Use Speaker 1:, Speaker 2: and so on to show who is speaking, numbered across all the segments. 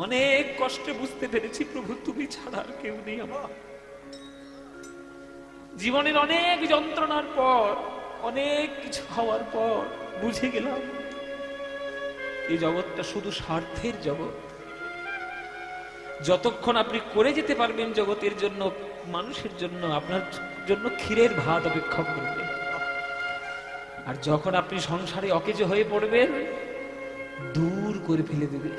Speaker 1: অনেক কষ্টে বুঝতে পেরেছি প্রভু তুমি ছাড়া আর কেউ নেই আমার। জীবনের অনেক যন্ত্রণার পর, অনেক কিছু হওয়ার পর বুঝে গেলাম এই জগৎটা শুধু স্বার্থের জগৎ। যতক্ষণ আপনি করে যেতে পারবেন জগতের জন্য, মানুষের জন্য, আপনার জন্য ক্ষীরের ভাত অপেক্ষা করবে। আর যখন আপনি সংসারে অকেজ হয়ে পড়বেন, দূর করে ফেলে দেবে,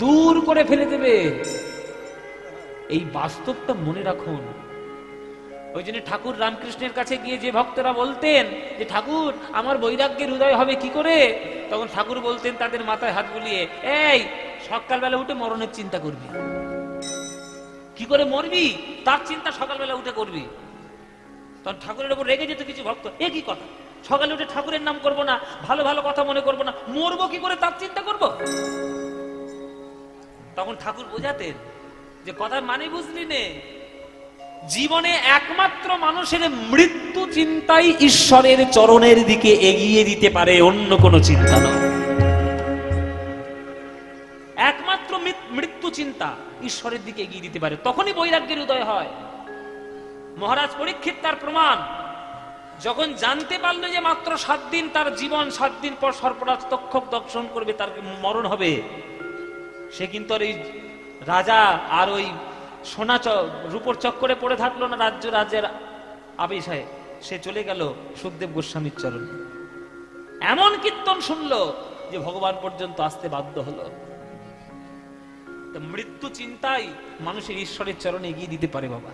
Speaker 1: দূর করে ফেলে দেবে। এই বাস্তবটা মনে রাখুন। ওই জন্য ঠাকুর রামকৃষ্ণের কাছে গিয়ে যে ভক্তরা বলতেন যে ঠাকুর আমার বৈরাগ্যের উদয় হবে কি করে, তখন ঠাকুর বলতেন তাদের মাথায় হাত বুলিয়ে, এই সকালবেলা উঠে মরণের চিন্তা করবি। কি করে মরবি তার চিন্তা সকালবেলা উঠে করবি। তখন ঠাকুরের উপর রেগে যেত কিছু ভক্ত, এ কি কথা, সকালে উঠে ঠাকুরের নাম করব না, ভালো ভালো কথা মনে করব না, মরবো কি করে তার চিন্তা করব। তখন ঠাকুর বোঝাতেন যে কথার মানে বুঝলি নে, জীবনে একমাত্র মানুষের মৃত্যু চিন্তাই ঈশ্বরের চরণের দিকে এগিয়ে দিতে পারে, অন্য কোনো চিন্তা নয়। একমাত্র মৃত্যু চিন্তা ঈশ্বরের দিকে এগিয়ে দিতে পারে, তখনই বৈরাগ্যের উদয় হয়। মহারাজ পরীক্ষিত তার প্রমাণ। যখন জানতে পারলো যে মাত্র 7 দিন তার জীবন, 7 দিন পর সর্পরাজ তক্ষক দর্শন করবে, তার মরণ হবে, সে কিন্তু আর ওই রাজা আর ওই সোনা রূপর চক্করে পড়ে থাকলো না রাজ্যের আবেশায়। সে চলে গেল সুখদেব গোস্বামীর চরণে। এমন কীর্তন শুনলো যে ভগবান পর্যন্ত আসতে বাধ্য হলো। মৃত্যু চিন্তাই মানুষের ঈশ্বরের চরণে এগিয়ে দিতে পারে। বাবা,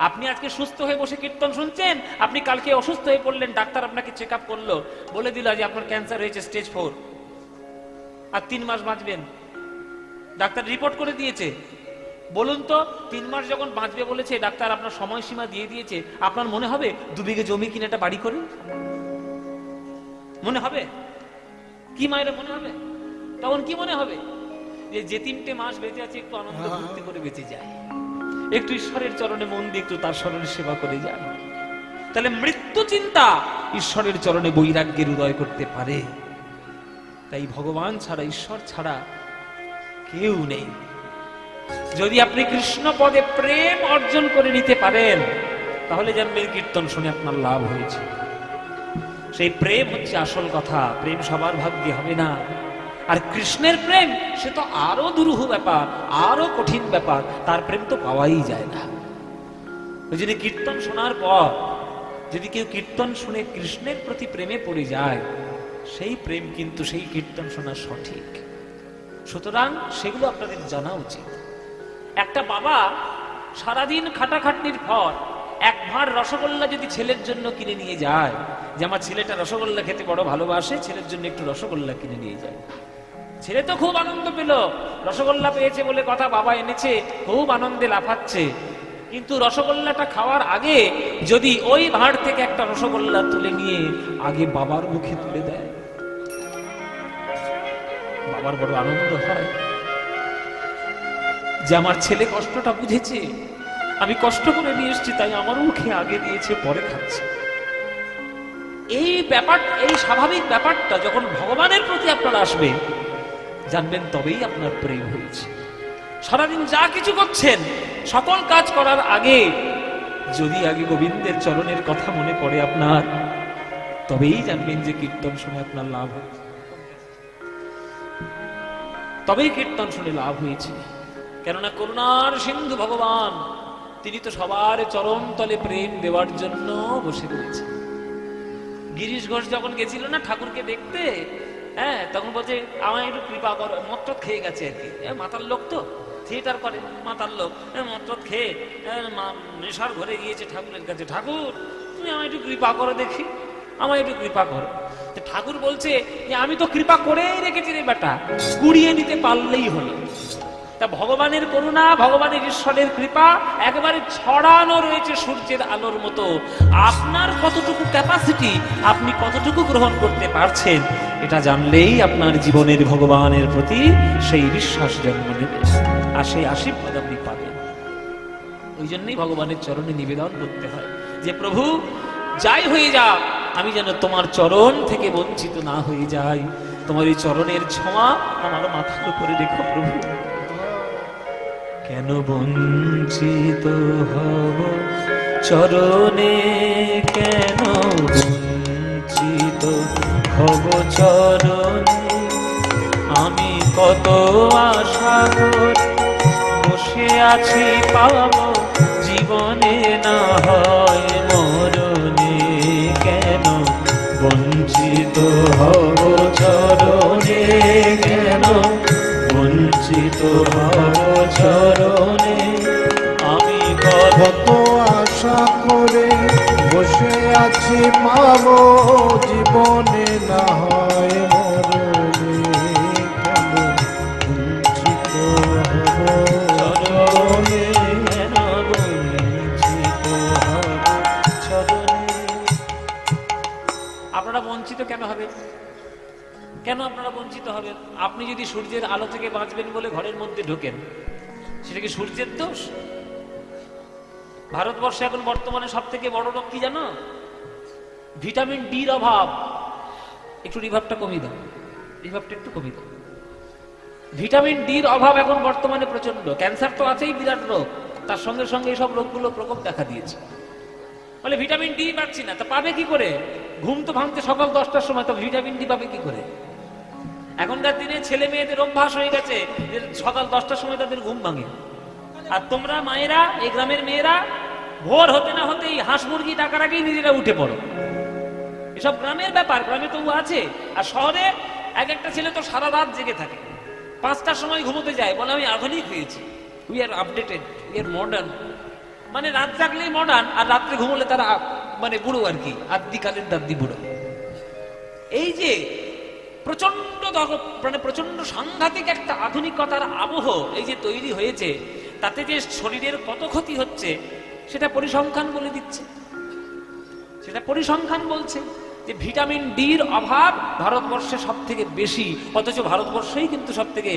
Speaker 1: আপনি আজকে সুস্থ হয়ে বসে কীর্তন শুনছেন, আপনি কালকে অসুস্থ হয়ে পড়লেন, ডাক্তার আপনাকে চেক আপ করলো, বলে দিল যে আপনার ক্যান্সার হয়েছে স্টেজ 4, আর 3 মাস বাঁচবেন। ডাক্তার রিপোর্ট করে দিয়েছে। বলুন তো, 3 মাস যখন বাঁচবে বলেছে ডাক্তার, আপনার সময়সীমা দিয়ে দিয়েছে, আপনার মনে হবে 2 বিঘে জমি কিনে একটা বাড়ি করি? মনে হবে? কি মায়ের মনে হবে? তখন কি মনে হবে? যে 3টে মাস বেঁচে আছে একটু আনন্দ ফুর্তি করে বেঁচে যায়, একটু ঈশ্বরের চরণে মন দিয়ে একটু তার স্মরণে সেবা করে যায়। তাহলে মৃত্যু চিন্তা ঈশ্বরের চরণে বৈরাগ্যের উদয় করতে পারে। তাই ভগবান ছাড়া, ঈশ্বর ছাড়া কেউ নেই। যদি আপনি কৃষ্ণ পদে প্রেম অর্জন করে নিতে পারেন, তাহলে জানবেন কীর্তন শুনে আপনার লাভ হয়েছে। সেই প্রেম হচ্ছে আসল কথা। প্রেম সবার ভাগ্যে হবে না। আর কৃষ্ণের প্রেম সে তো আরো দুরূহ ব্যাপার, আরো কঠিন ব্যাপার, তার প্রেম তো পাওয়াই যায় না। ওই জন্য কীর্তন শোনার পর যদি কেউ কীর্তন শুনে কৃষ্ণের প্রতি প্রেমে পড়ে যায়, সেই প্রেম কিন্তু সেই কীর্তন শোনা সঠিক। সুতরাং সেগুলো আপনাদের জানা উচিত। একটা বাবা সারাদিন খাটাখাটনির পর 1 ভাঁড় রসগোল্লা যদি ছেলের জন্য কিনে নিয়ে যায়, যে আমার ছেলেটা রসগোল্লা খেতে বড় ভালোবাসে, ছেলের জন্য একটু রসগোল্লা কিনে নিয়ে যায়, ছেলে তো খুব আনন্দ পেল, রসগোল্লা পেয়েছে বলে কথা, বাবা এনেছে, খুব আনন্দে লাফাচ্ছে। কিন্তু রসগোল্লাটা খাওয়ার আগে যদি ওই ভাঁড় থেকে একটা রসগোল্লা তুলে নিয়ে আগে বাবার মুখে তুলে দেয়, বাবার বড় আনন্দ হয় যে আমার ছেলে কষ্টটা বুঝেছে, আমি কষ্ট করে নিয়ে এসেছি, তাই আমার মুখে আগে দিয়েছে, পরে খাচ্ছে। এই ব্যাপার, এই স্বাভাবিক ব্যাপারটা যখন ভগবানের প্রতি আপনার আসবে, জানবেন তবেই আপনার প্রেম হয়েছে। সারাদিন যা কিছু করছেন, সকল কাজ করার আগে যদি আগে গোবিন্দের চরণের কথা মনে পড়ে আপনার, তবেই জানবেন যে কীর্তন শুনে আপনার লাভ হয়েছে, তবেই কীর্তন শুনে লাভ হয়েছে। কেননা করুণার সিন্ধু ভগবান, তিনি তো সবার চরণ তলে প্রেম দেওয়ার জন্য বসে রয়েছে। গিরিশ ঘোষ যখন গেছিল না ঠাকুরকে দেখতে, তখন বলছে আমায় একটু কৃপা করো, মত্রত খেয়ে গেছে আর কি, মাতার লোক তো, থিয়েটার করে, মাতার লোক, মত্রত খেয়ে নেশার ঘরে গিয়েছে ঠাকুরের কাছে, ঠাকুর তুমি আমায় একটু কৃপা করো দেখি, আমায় একটু কৃপা করো। ঠাকুর বলছে যে আমি তো কৃপা করেই রেখেছি রে বেটা, কুড়িয়ে নিতে পারলেই হলো। তা ভগবানের করুণা, ভগবানের ঈশ্বরের কৃপা একেবারে ছড়ানো রয়েছে সূর্যের আলোর মতো। আপনার কতটুকু ক্যাপাসিটি, আপনি কতটুকু গ্রহণ করতে পারছেন, এটা জানলেই আপনার জীবনের ভগবানের প্রতি সেই বিশ্বাস জন্ম নেবে, আর সেই আশীর্বাদ আপনি পাবেন। ওই জন্যই ভগবানের চরণে নিবেদন করতে হয় যে প্রভু যাই হয়ে যাক, আমি যেন তোমার চরণ থেকে বঞ্চিত না হয়ে যাই। তোমার এই চরণের ছোঁয়া আমার মাথার উপরে রেখো প্রভু। কেন বঞ্চিত হব চরণে, কেন বঞ্চিত হব চরণে, আমি কত আশা করে বসে আছি পাবো জীবনে না হয় মরণে, কেন বঞ্চিত হব চরণে, কেন বঞ্চিত হব চরণে, আমি
Speaker 2: কত আশা করে বসে আছি পাবো জীবনে না হয় মরণে, কেন বঞ্চিত হব চরণে,
Speaker 1: কেন বঞ্চিত হব চরণে। আপনারা বঞ্চিত কেন হবেন? কেন আপনারা বঞ্চিত হবেন? আপনি যদি সূর্যের আলো থেকে বাঁচবেন বলে ঘরের মধ্যে ঢোকেন, সেটা কি সূর্যের দোষ? ভারতবর্ষে এখন বর্তমানে সব থেকে বড় রোগ কি জানো? ভিটামিন ডির অভাব। একটু রিভাবটা কমিয়ে দাও, রিভাবটা একটু কমিয়ে দাও। ভিটামিন ডির অভাব এখন বর্তমানে প্রচন্ড। ক্যান্সার তো আছেই বিরাট রোগ, তার সঙ্গে সঙ্গে এইসব রোগগুলো প্রকোপ দেখা দিয়েছে। বলে ভিটামিন ডি পাচ্ছি না, তা পাবে কি করে? ঘুম তো ভাঙতে সকাল 10টার সময়, তো ভিটামিন ডি পাবে কি করে? এখনকার দিনে ছেলে মেয়েদের অভ্যাস হয়ে গেছে যে সকাল 10টার সময় তাদের ঘুম ভাঙে। আর তোমরা মায়েরা, এই গ্রামের মেয়েরা, ভোর হতে না হতেই হাঁস মুরগি ডাকার আগেই নিজেরা উঠে পড়ো। এসব গ্রামের ব্যাপার, গ্রামে তবু আছে। আর শহরে এক একটা ছেলে তো সারা রাত জেগে থাকে, 5টার সময় ঘুমোতে যায়, বলে আমি আধুনিক হয়েছি, we are updated, we are modern. মানে রাত জাগলেই মডার্ন, আর রাত্রে ঘুমোলে তারা মানে বুড়ো আর কি, আদ্যিকালের দাদ্দি বুড়ো। এই যে প্রচন্ড মানে প্রচন্ড সাংঘাতিক একটা আধুনিকতার আবহ এই যে তৈরি হয়েছে, তাতে যে শরীরের কত ক্ষতি হচ্ছে সেটা পরিসংখ্যান বলে দিচ্ছে। সেটা পরিসংখ্যান বলছে যে ভিটামিন ডির অভাব ভারতবর্ষে সব থেকে বেশি, অথচ ভারতবর্ষই কিন্তু সব থেকে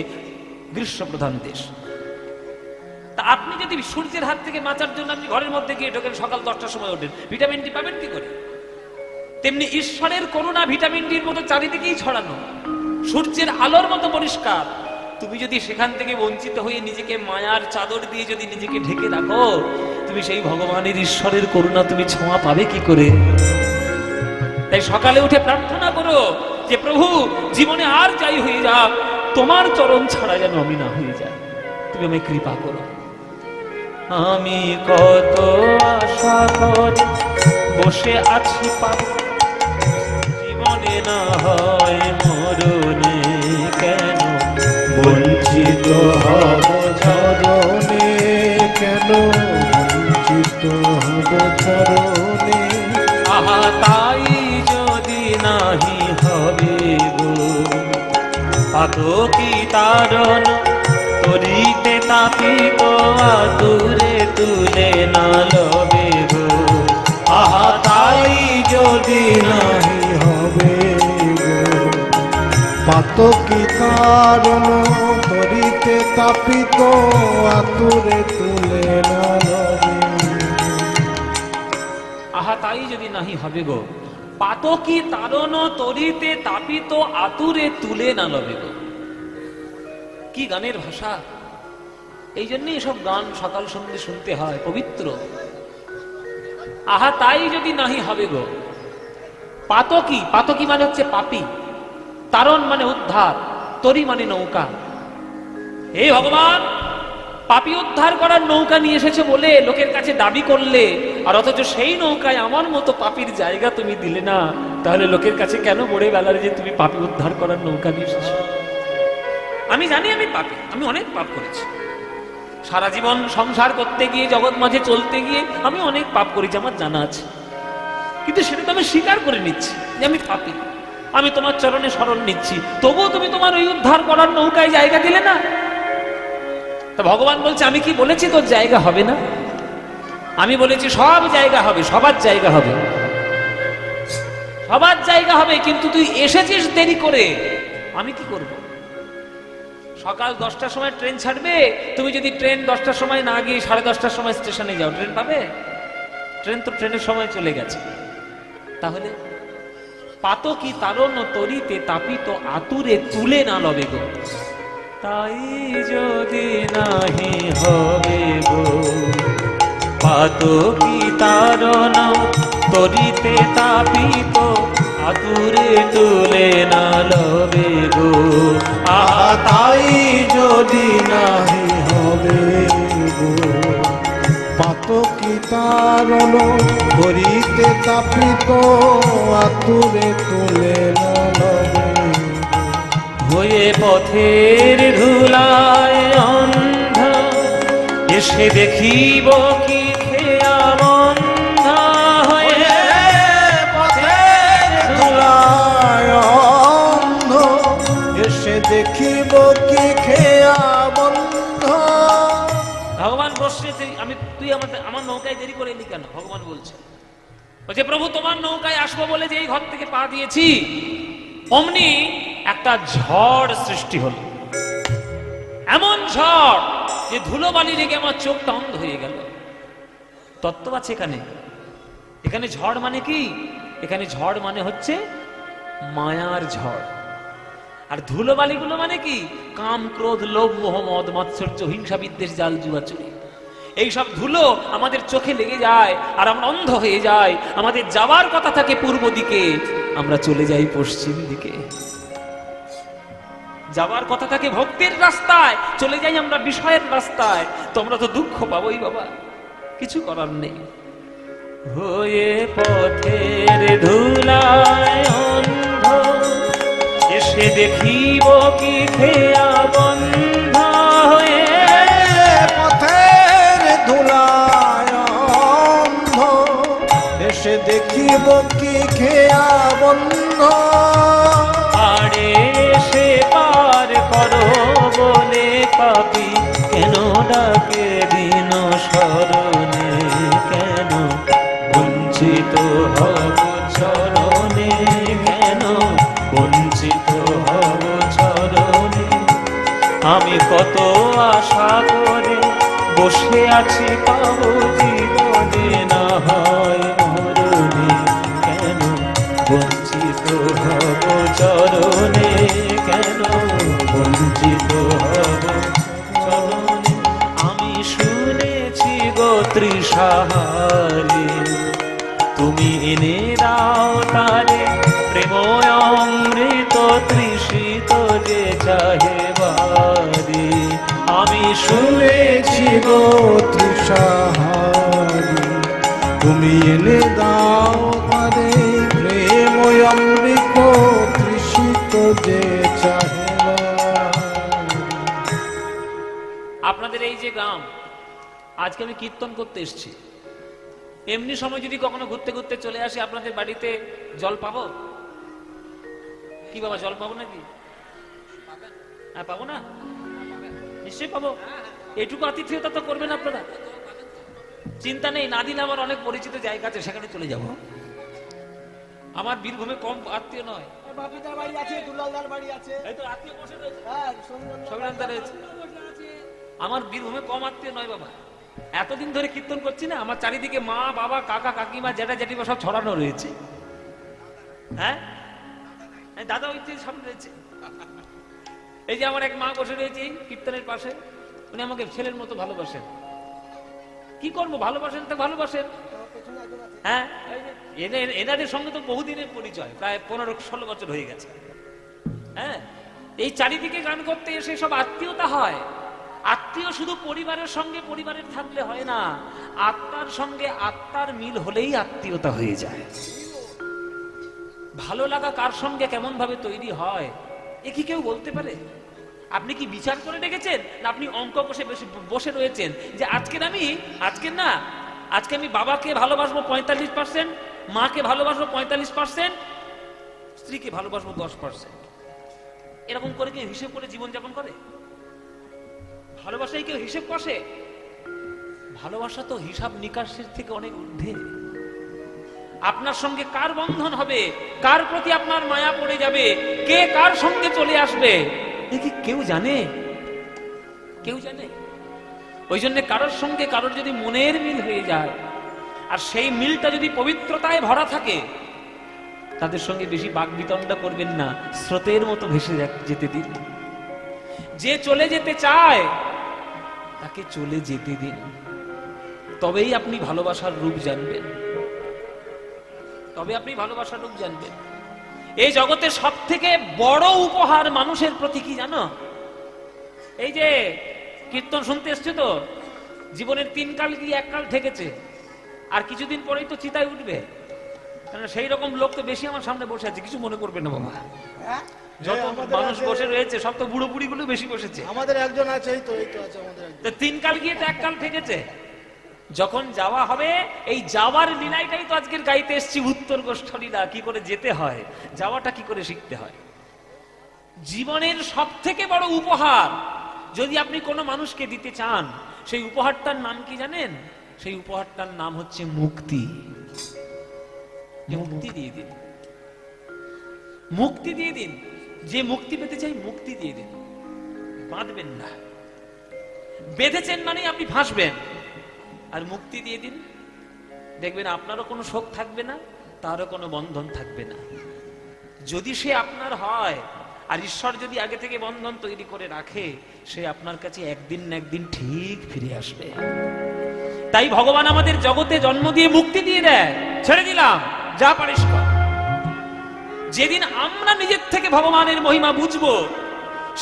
Speaker 1: গ্রীষ্মপ্রধান দেশ। তা আপনি যদি সূর্যের হাত থেকে বাঁচার জন্য আপনি ঘরের মধ্যে গিয়ে ঢোকেন, সকাল 10টার সময় ওঠেন, ভিটামিন ডি পাবেন কি করে? তেমনি ঈশ্বরের করুণা ভিটামিন ডির মতো চারিদিকেই ছড়ানো, সূর্যের আলোর মতো পরিষ্কার। তুমি যদি সেখান থেকে বঞ্চিত হয়ে নিজেকে মায়ার চাদর দিয়ে যদি নিজেকে ঢেকে রাখো, তুমি সেই ভগবানের ঈশ্বরের করুণা তুমি ছোঁয়া পাবে কি করে? তাই সকালে উঠে প্রার্থনা করো যে প্রভু, জীবনে আর যাই হয়ে যাক, তোমার চরণ ছাড়া যেন আমি না হয়ে যাই, তুমি আমায় কৃপা করো। আমি কত আশা করে বসে আছি পাবো জীবনে না হয় মরণে, কেন
Speaker 2: বঞ্চিত হব চরণে, কেন বঞ্চিত হব চরণে,
Speaker 1: আহা তাই যদি নাহি হবে গো, পাতকি তারণ তরিতে তাপিত আতুরে তুলে না লবে গো,
Speaker 2: আহা তাই যদি নাহি হবে গো, পাতকি কারণ তরিতে তাপিত আতুরে তুলে না লবে।
Speaker 1: আহা তাই যদি নাহি হবে গো, পাতকি তারণ তরিতে তাপিত আতুরে তুলে না লবে গো। কি গানের ভাষা! এই জন্য এসব গান সকাল সন্ধ্যে শুনতে হয়, পবিত্র। আহা তাই যদি নাহি হবে গো, পাতকি, পাতকি মানে হচ্ছে পাপী, তারণ মানে উদ্ধার, তরি মানে নৌকা। হে ভগবান, পাপী উদ্ধার করার নৌকা নিয়ে এসেছে বলে লোকের কাছে দাবি করলে, আর অথচ সেই নৌকায় আমার মতো পাপীর জায়গা তুমি দিলে না, তাহলে লোকের কাছে কেন বড়ে বেলার যে তুমি পাপী উদ্ধার করার নৌকা নিয়ে এসেছো? আমি জানি আমি পাপী, আমি অনেক পাপ করেছি, সারা জীবন সংসার করতে গিয়ে, জগৎ মাঝে চলতে গিয়ে আমি অনেক পাপ করেছি, আমার জানা আছে। কিন্তু সেটা তো আমি স্বীকার করে নিচ্ছি যে আমি পাপী, আমি তোমার চরণে শরণ নিচ্ছি, তবুও তুমি তোমার ওই উদ্ধার করার নৌকায় জায়গা দিলে না। তা ভগবান বলছে, আমি কি বলেছি তোর জায়গা হবে না? আমি বলেছি সব জায়গা হবে, সবার জায়গা হবে, সবার জায়গা হবে, কিন্তু তুই এসেছিস দেরি করে, আমি কি করব? সকাল 10টার সময় ট্রেন ছাড়বে, তুমি যদি ট্রেন 10টার সময় না গিয়ে 10:30টার সময় স্টেশনে যাও, ট্রেন পাবে? ট্রেন তো ট্রেনের সময় চলে গেছে। তাহলে পাতকি তারণ তরিতে তাপিত আতুরে তুলে না লবে গো। তাই যদি নাহি হবে গো পাতকি তারণ তরিতে তাপিত আতুরে তুলে না লবে গো।
Speaker 2: আহা তাই যদি নাহি হবে গো পাতকি তারণ করিতে তাপিত আতুরে তুলে না লবে
Speaker 1: হয়ে পথের ধুলায় অন্ধ এসে দেখিব কি খেয়া বন্ধ। হয়ে
Speaker 2: পথের ধুলায় অন্ধ এসে দেখিব কি খেয়া বন্ধ।
Speaker 1: ভগবান বসছে, তুই আমার নৌকায় দেরি করে এলি কেন? ভগবান বলছে প্রভু তোমার নৌকায় আসবো বলে যে এই ঘর থেকে পা দিয়েছি, অমনি একটা ঝড় সৃষ্টি হলো। এমন ঝড় যে ধুলোবালি লেগে আমার চোখটা অন্ধ হয়ে গেল। তত্ত্ব আছে এখানে। এখানে ঝড় মানে কি? এখানে ঝড় মানে হচ্ছে মায়ার ঝড়। আর ধুলোবালিগুলো মানে কি? কাম, ক্রোধ, লোভ, মোহ, মদ, মাৎসর্য, হিংসা, বিদ্বেষ, জাল, জুয়া, চুরি। এই সব ধুলো আমাদের চোখে লেগে যায় আর আমরা অন্ধ হয়ে যাই। আমাদের যাওয়ার কথা থাকে পূর্ব দিকে, আমরা চলে যাই পশ্চিম দিকে। যাওয়ার কথা থাকে ভক্তির রাস্তায়, চলে যাই আমরা বিষয়ের রাস্তায়। তোমরা তো দুঃখ পাবোই বাবা, কিছু করার নেই। হয়ে পথের ধুলায় অন্ধ এসে দেখিব কি খেয়া বন্ধ। হয়ে
Speaker 2: পথের ধুলায় অন্ধ এসে দেখিব কি খেয়া বন্ধ।
Speaker 1: পাড়ে সে পার করো বলে পাপি কেন ডাকে দিন শরণে, কেন বঞ্চিত হব চরণে, কেন বঞ্চিত হব চরণে। আমি কত আশা করে বসে আছি পাবো জীবনে, না হয় মরণে, কেন বঞ্চিত হব চরণে, কেন বঞ্চিত হব চরণে। আমি শুনেছি গো তৃষাহারে, তুমি এনে দাও তারে প্রেম অমৃত তৃষিত যে চাহে বারে। আমি
Speaker 2: শুনেছি গো তৃষাহারি, তুমি এনে দাও তারে প্রেম অমৃত তৃষিত যে চাহে বারে।
Speaker 1: আপনাদের এই যে গ্রাম, আজকে আমি কীর্তন করতে এসেছি। এমনি সময় যদি কখনো ঘুরতে ঘুরতে চলে আসি আপনাদের বাড়িতে, জল পাবো কি বাবা? জল পাবো নাকি? হ্যাঁ পাবো না? নিশ্চয়ই পাবো। এটুকু আতিথেয়তা তো করবেন আপনারা, চিন্তা নেই। না দিলে আমার অনেক পরিচিত জায়গা আছে, সেখানে চলে যাব। আমার বীরভূমে কম আত্মীয় নয়।
Speaker 3: বাপিদার বাড়ি আছে, দুলালদার বাড়ি আছে,
Speaker 1: এই তো আত্মীয় বসে রয়েছে,
Speaker 3: হ্যাঁ
Speaker 1: সবিনাথদা রয়েছে। আমার বীরভূমে কম আত্মীয় নয় বাবা। এতদিন ধরে কীর্তন করছি না, আমার চারিদিকে মা, বাবা, কাকা, কাকিমা, জ্যাঠা, জেঠিমা সব ছড়ানো রয়েছে। হ্যাঁ দাদা ওই সামনে রয়েছে। এই যে আমার এক মা বসে রয়েছে কীর্তনের পাশে, উনি আমাকে ছেলের মতো ভালোবাসেন। কি করবো, ভালোবাসেন তো ভালোবাসেন। হ্যাঁ এনাদের সঙ্গে তো বহুদিনের পরিচয়, প্রায় 15-16 বছর হয়ে গেছে। হ্যাঁ এই চারিদিকে গান করতে এসে সব আত্মীয়তা হয়। আত্মীয় শুধু পরিবারের সঙ্গে পরিবারের থাকলে হয় না, আত্মার সঙ্গে আত্মার মিল হলেই আত্মীয়তা হয়ে যায়। ভালো লাগা কার সঙ্গে কেমন ভাবে তৈরি হয় এ কি কেউ বলতে পারে? আপনি কি বিচার করে রেখেছেন, না আপনি অঙ্ক বসে রয়েছেন যে আজকে আমি বাবাকে ভালোবাসবো 45%, মাকে ভালোবাসবো 45%, স্ত্রীকে ভালোবাসবো 10%। এরকম করে কেউ হিসেব করে জীবনযাপন করে? ভালোবাসায় কেউ হিসেব কষে? ভালোবাসা তো হিসাব নিকাশের থেকে অনেক ঊর্ধ্বে। আপনার সঙ্গে কার বন্ধন হবে, কার প্রতি আপনার মায়া পড়ে যাবে, কে কার সঙ্গে চলে আসবে, কি কেউ জানে? কেউ জানে? ওই জন্য কারোর সঙ্গে কারোর যদি মনের মিল হয়ে যায়, আর সেই মিলটা যদি পবিত্রতায় ভরা থাকে, তাদের সঙ্গে বেশি বাকবিতণ্ডা করবেন না, স্রোতের মতো ভেসে যেতে দিন। যে চলে যেতে চায় তাকে চলে যেতে দিন, তবেই আপনি ভালোবাসার রূপ জানবেন, তবে আপনি ভালোবাসার রূপ জানবেন। এই জগতে সব থেকে বড় উপহার মানুষের প্রতি কি জানো? এই যে কীর্তন শুনতে এসছো তো, জীবনের 3 কাল কি 1 কাল ঠেকেছে, আর কিছুদিন পরেই তো চিতায় উঠবে। কারণ সেই রকম লোক তো বেশি আমার সামনে বসে আছে, কিছু মনে করবে না বাবা। যত মানুষ বসে রয়েছে সব তো বুড়ো বুড়ি গুলো বেশি বসেছে।
Speaker 3: আমাদের একজন আছে, এই তো আছে আমাদের একজন।
Speaker 1: 3 কাল গিয়ে তো 1 কাল ঠেকেছে। যখন যাওয়া হবে, এই যাওয়ার লীলাটাই তো আজকের গাইতে এসেছি, উত্তর গোষ্ঠ লীলা। কি করে যেতে হয়, যাওয়াটা কি করে শিখতে হয়। জীবনের সব থেকে বড় উপহার যদি আপনি কোনো মানুষকে দিতে চান, সেই উপহারটার নাম কি জানেন? সেই উপহারটার নাম হচ্ছে মুক্তি। মুক্তি দিয়ে দিন, মুক্তি দিয়ে দিন। যে মুক্তি পেতে চাই মুক্তি দিয়ে দিন, বাঁধবেন না। বেঁধেছেন মানে আপনি ফাঁসবেন। আর মুক্তি দিয়ে দিন, দেখবেন আপনারও কোনো শোক থাকবে না, তারও কোনো বন্ধন থাকবে না। যদি সে আপনার হয়, আর ঈশ্বর যদি আগে থেকে বন্ধন তৈরি করে রাখে, সে আপনার কাছে একদিন না একদিন ঠিক ফিরে আসবে। তাই ভগবান আমাদের জগতে জন্ম দিয়ে মুক্তি দিয়ে দেয়, ছেড়ে দিলাম, যা পারিস কর। যেদিন আমরা নিজের থেকে ভগবানের মহিমা বুঝবো,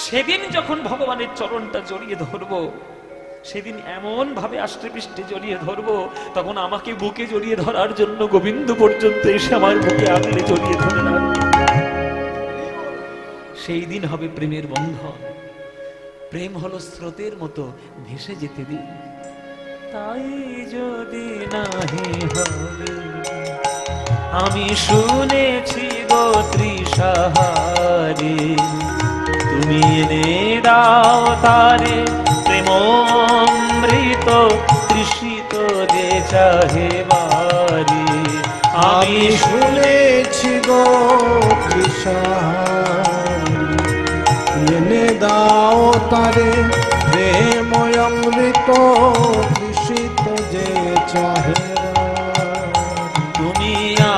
Speaker 1: সেদিন যখন ভগবানের চরণটা জড়িয়ে ধরবো, সেদিন এমন ভাবে আষ্টে পৃষ্ঠে জড়িয়ে ধরবো, তখন আমাকে বুকে জড়িয়ে ধরার জন্য গোবিন্দ পর্যন্ত এসে আমার বুকে আগলে জড়িয়ে ধরে রাখবে। সেই দিন হবে প্রেমের বন্ধন। প্রেম হলো স্রোতের মতো, ভেসে যেতে দিন। তাই যদি নাহি হবে, আমি শুনেছি গো তৃষাহারে, তুমি এনে দাও তারে প্রেম অমৃত, তৃষিত যে চাহে বারে।
Speaker 2: আমি শুনেছি গো তৃষাহারে, এনে দাও তারে প্রেম অমৃত, তৃষিত যে চাহে বারে।
Speaker 1: তুমি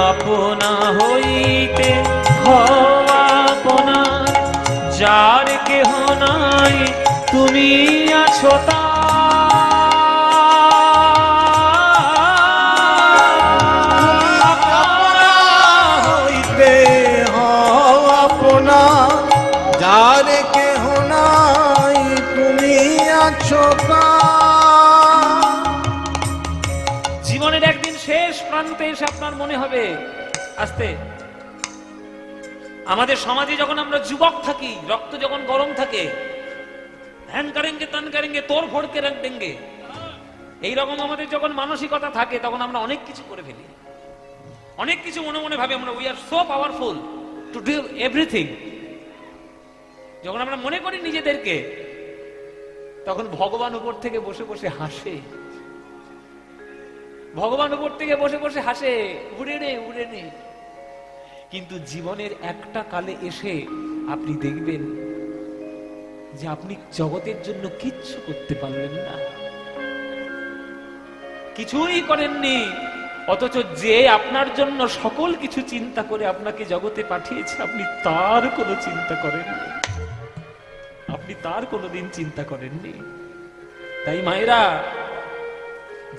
Speaker 1: আপনা হইতে হও আপনা, যার কেহ নাই তুমি আছো তার।
Speaker 2: হইতে হও আপনা, যার কেহ নাই তুমি আছো তার।
Speaker 1: জীবনের একদিন শেষ প্রান্তে এসে আপনার মনে হবে, আস্তে, আমাদের সমাজে যখন আমরা যুবক থাকি, রক্ত যখন গরম থাকে, হ্যান করেঙ্গে তান করেঙ্গে, তোর ফোড়কে রং দেঙ্গে, এইরকম আমাদের যখন মানসিকতা থাকে, তখন আমরা অনেক কিছু করে ফেলি, অনেক কিছু মনে মনে ভাবে আমরা, we are so powerful to do everything. যখন আমরা মনে করি নিজেদেরকে, তখন ভগবান উপর থেকে বসে বসে হাসে। ভগবান উপর থেকে বসে বসে হাসে, উড়ে নে উড়ে নে। কিন্তু জীবনের একটা কালে এসে আপনি দেখবেন যে আপনি জগতের জন্য কিচ্ছু করতে পারলেন না, কিছুই করেননি, অথচ যে আপনার জন্য সকল কিছু চিন্তা করে আপনাকে জগতে পাঠিয়েছে, আপনি তার কোনো চিন্তা করেননি, আপনি তার কোনোদিন চিন্তা করেননি। তাই মায়েরা,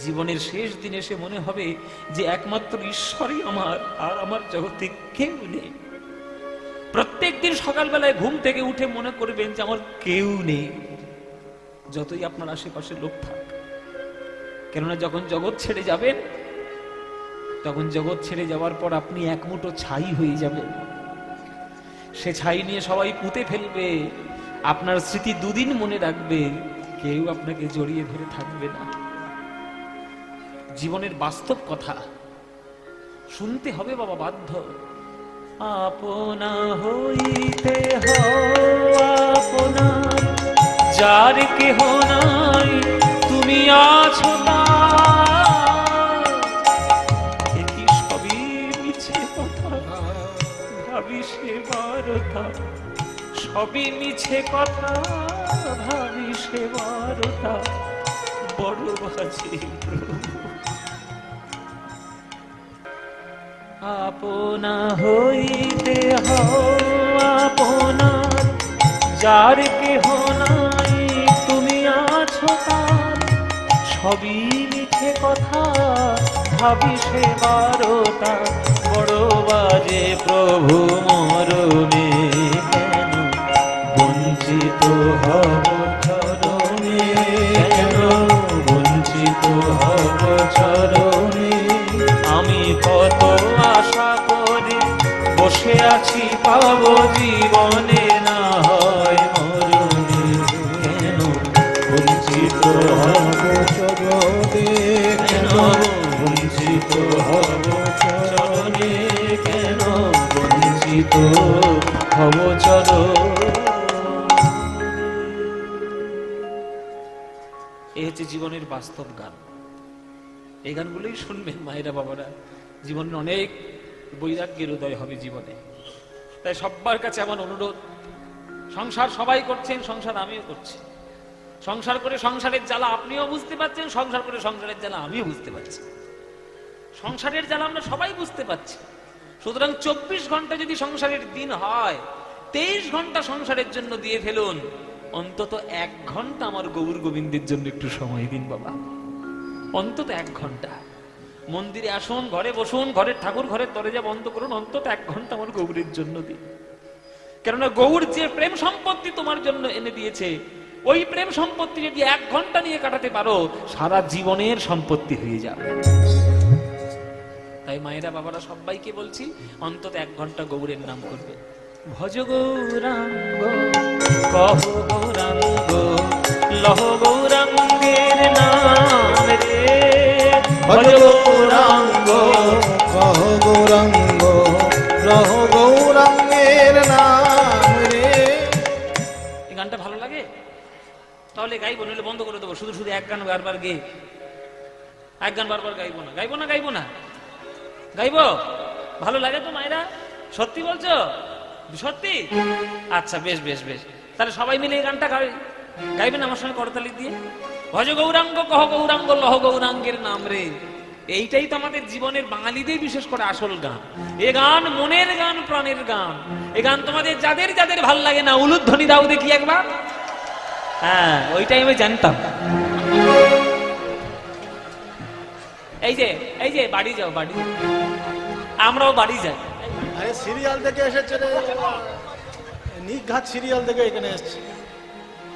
Speaker 1: জীবনের শেষ দিন এসে মনে হবে যে একমাত্র ঈশ্বরই আমার, আর আমার জগতে কেউ নেই। প্রত্যেকদিন সকালবেলায় ঘুম থেকে উঠে মনে করবেন যে আমার কেউ নেই, যতই আপনার আশেপাশে লোক থাক। কেননা যখন জগৎ ছেড়ে যাবেন, তখন জগৎ ছেড়ে যাওয়ার পর আপনি এক মুঠো ছাই হয়ে যাবেন। সে ছাই নিয়ে সবাই পুঁতে ফেলবে, আপনার স্মৃতি দুদিন মনে রাখবে, কেউ আপনাকে জড়িয়ে ধরে থাকবে না। জীবনের বাস্তব কথা শুনতে হবে বাবা, বাধ্য। আপনা হইতে হও আপনা, যার কেহ নাই তুমি আছো তার। কি সবই মিছে কথা, ভাবি সে বারতা, সবই মিছে কথা, ভাবি সে বারতা, বড় বাজে প্রভু। আপনা হইতে হও আপনার, যার কেহ নাই তুমি আছো তার। সবই মিছে কথা ভাবি সে বারোটা, বড় বাজে প্রভু মরণে কেন বঞ্চিত হব চরণে, কেন বঞ্চিত হব চরণে। আমি কত আশা করে বসে আছি পাবো জীবনে, না হয় মরণে কেন বঞ্চিত হব চরণে, কেন বঞ্চিত হব চরণে, কেন বঞ্চিত হব চরণে। এই হচ্ছে জীবনের বাস্তব গান। এই গানগুলোই শুনবেন মায়েরা বাবারা, জীবনের অনেক বৈরাগ্যের উদয় হবে জীবনে। তাই সবার কাছে আমার অনুরোধ, সংসার সবাই করছেন, সংসার আমিও করছি। সংসার করে সংসারের জ্বালা আপনিও বুঝতে পারছেন, সংসার করে সংসারের জ্বালা আমিও বুঝতে পারছি। সংসারের জ্বালা আমরা সবাই বুঝতে পারছি। সুতরাং 24 ঘন্টা যদি সংসারের দিন হয়, 23 ঘন্টা সংসারের জন্য দিয়ে ফেলুন। অন্তত 1 ঘন্টা আমার গৌর গোবিন্দের জন্য একটু সময় দিন বাবা, অন্তত 1 ঘন্টা। মন্দিরে আসুন, ঘরে বসুন, ঘরের ঠাকুর ঘরের দরজা বন্ধ করুন, অন্তত 1 ঘন্টা আমার গৌরের জন্য দিন। কেননা গৌর যে প্রেম সম্পত্তি তোমার জন্য এনে দিয়েছে, ওই প্রেম সম্পত্তি যদি 1 ঘন্টা নিয়ে কাটাতে পারো, সারা জীবনের সম্পত্তি হয়ে যাবে। তাই মায়েরা বাবারা সবাইকে বলছি, অন্তত 1 ঘন্টা গৌরের নাম করবে। ভজ গৌরাঙ্গ কহ গৌরাঙ্গ, লহ গৌরাঙ্গের নাম রে।
Speaker 2: ভজ গৌরাঙ্গ কহ গৌরাঙ্গ, লহ গৌরাঙ্গের নাম রে।
Speaker 1: এই গানটা ভালো লাগে? তাহলে গাইবো, নইলে বন্ধ করে দেবো। শুধু শুধু 1 গান বারবার গে, 1 গান বারবার গাইবো না, গাইবো না, গাইবো না, গাইবো। ভালো লাগে তো মায়েরা? সত্যি বলছো? সত্যি? আচ্ছা, বেশ বেশ বেশ। তাহলে সবাই মিলে এই গানটা গাইবেন আমার সঙ্গে করতালি দিয়ে। ভজ গৌরাঙ্গ কহ গৌরাঙ্গ, লহ গৌরাঙ্গের নাম রে। এইটাই তো আমাদের জীবনের বাঙালিদের বিশেষ করে আসল গান। এ গান মনের গান, প্রাণের গান। এ গান তোমাদের যাদের যাদের ভাল লাগে না, উলুধ্বনি দাও দেখি একবার। হ্যাঁ, ওইটাই আমি জানতাম। এই যে বাড়ি যাও, বাড়ি, আমরাও বাড়ি যাই।
Speaker 3: আরে সিরিয়াল থেকে এসেছে রে, নিঘাত সিরিয়াল থেকে এখানে এসেছে।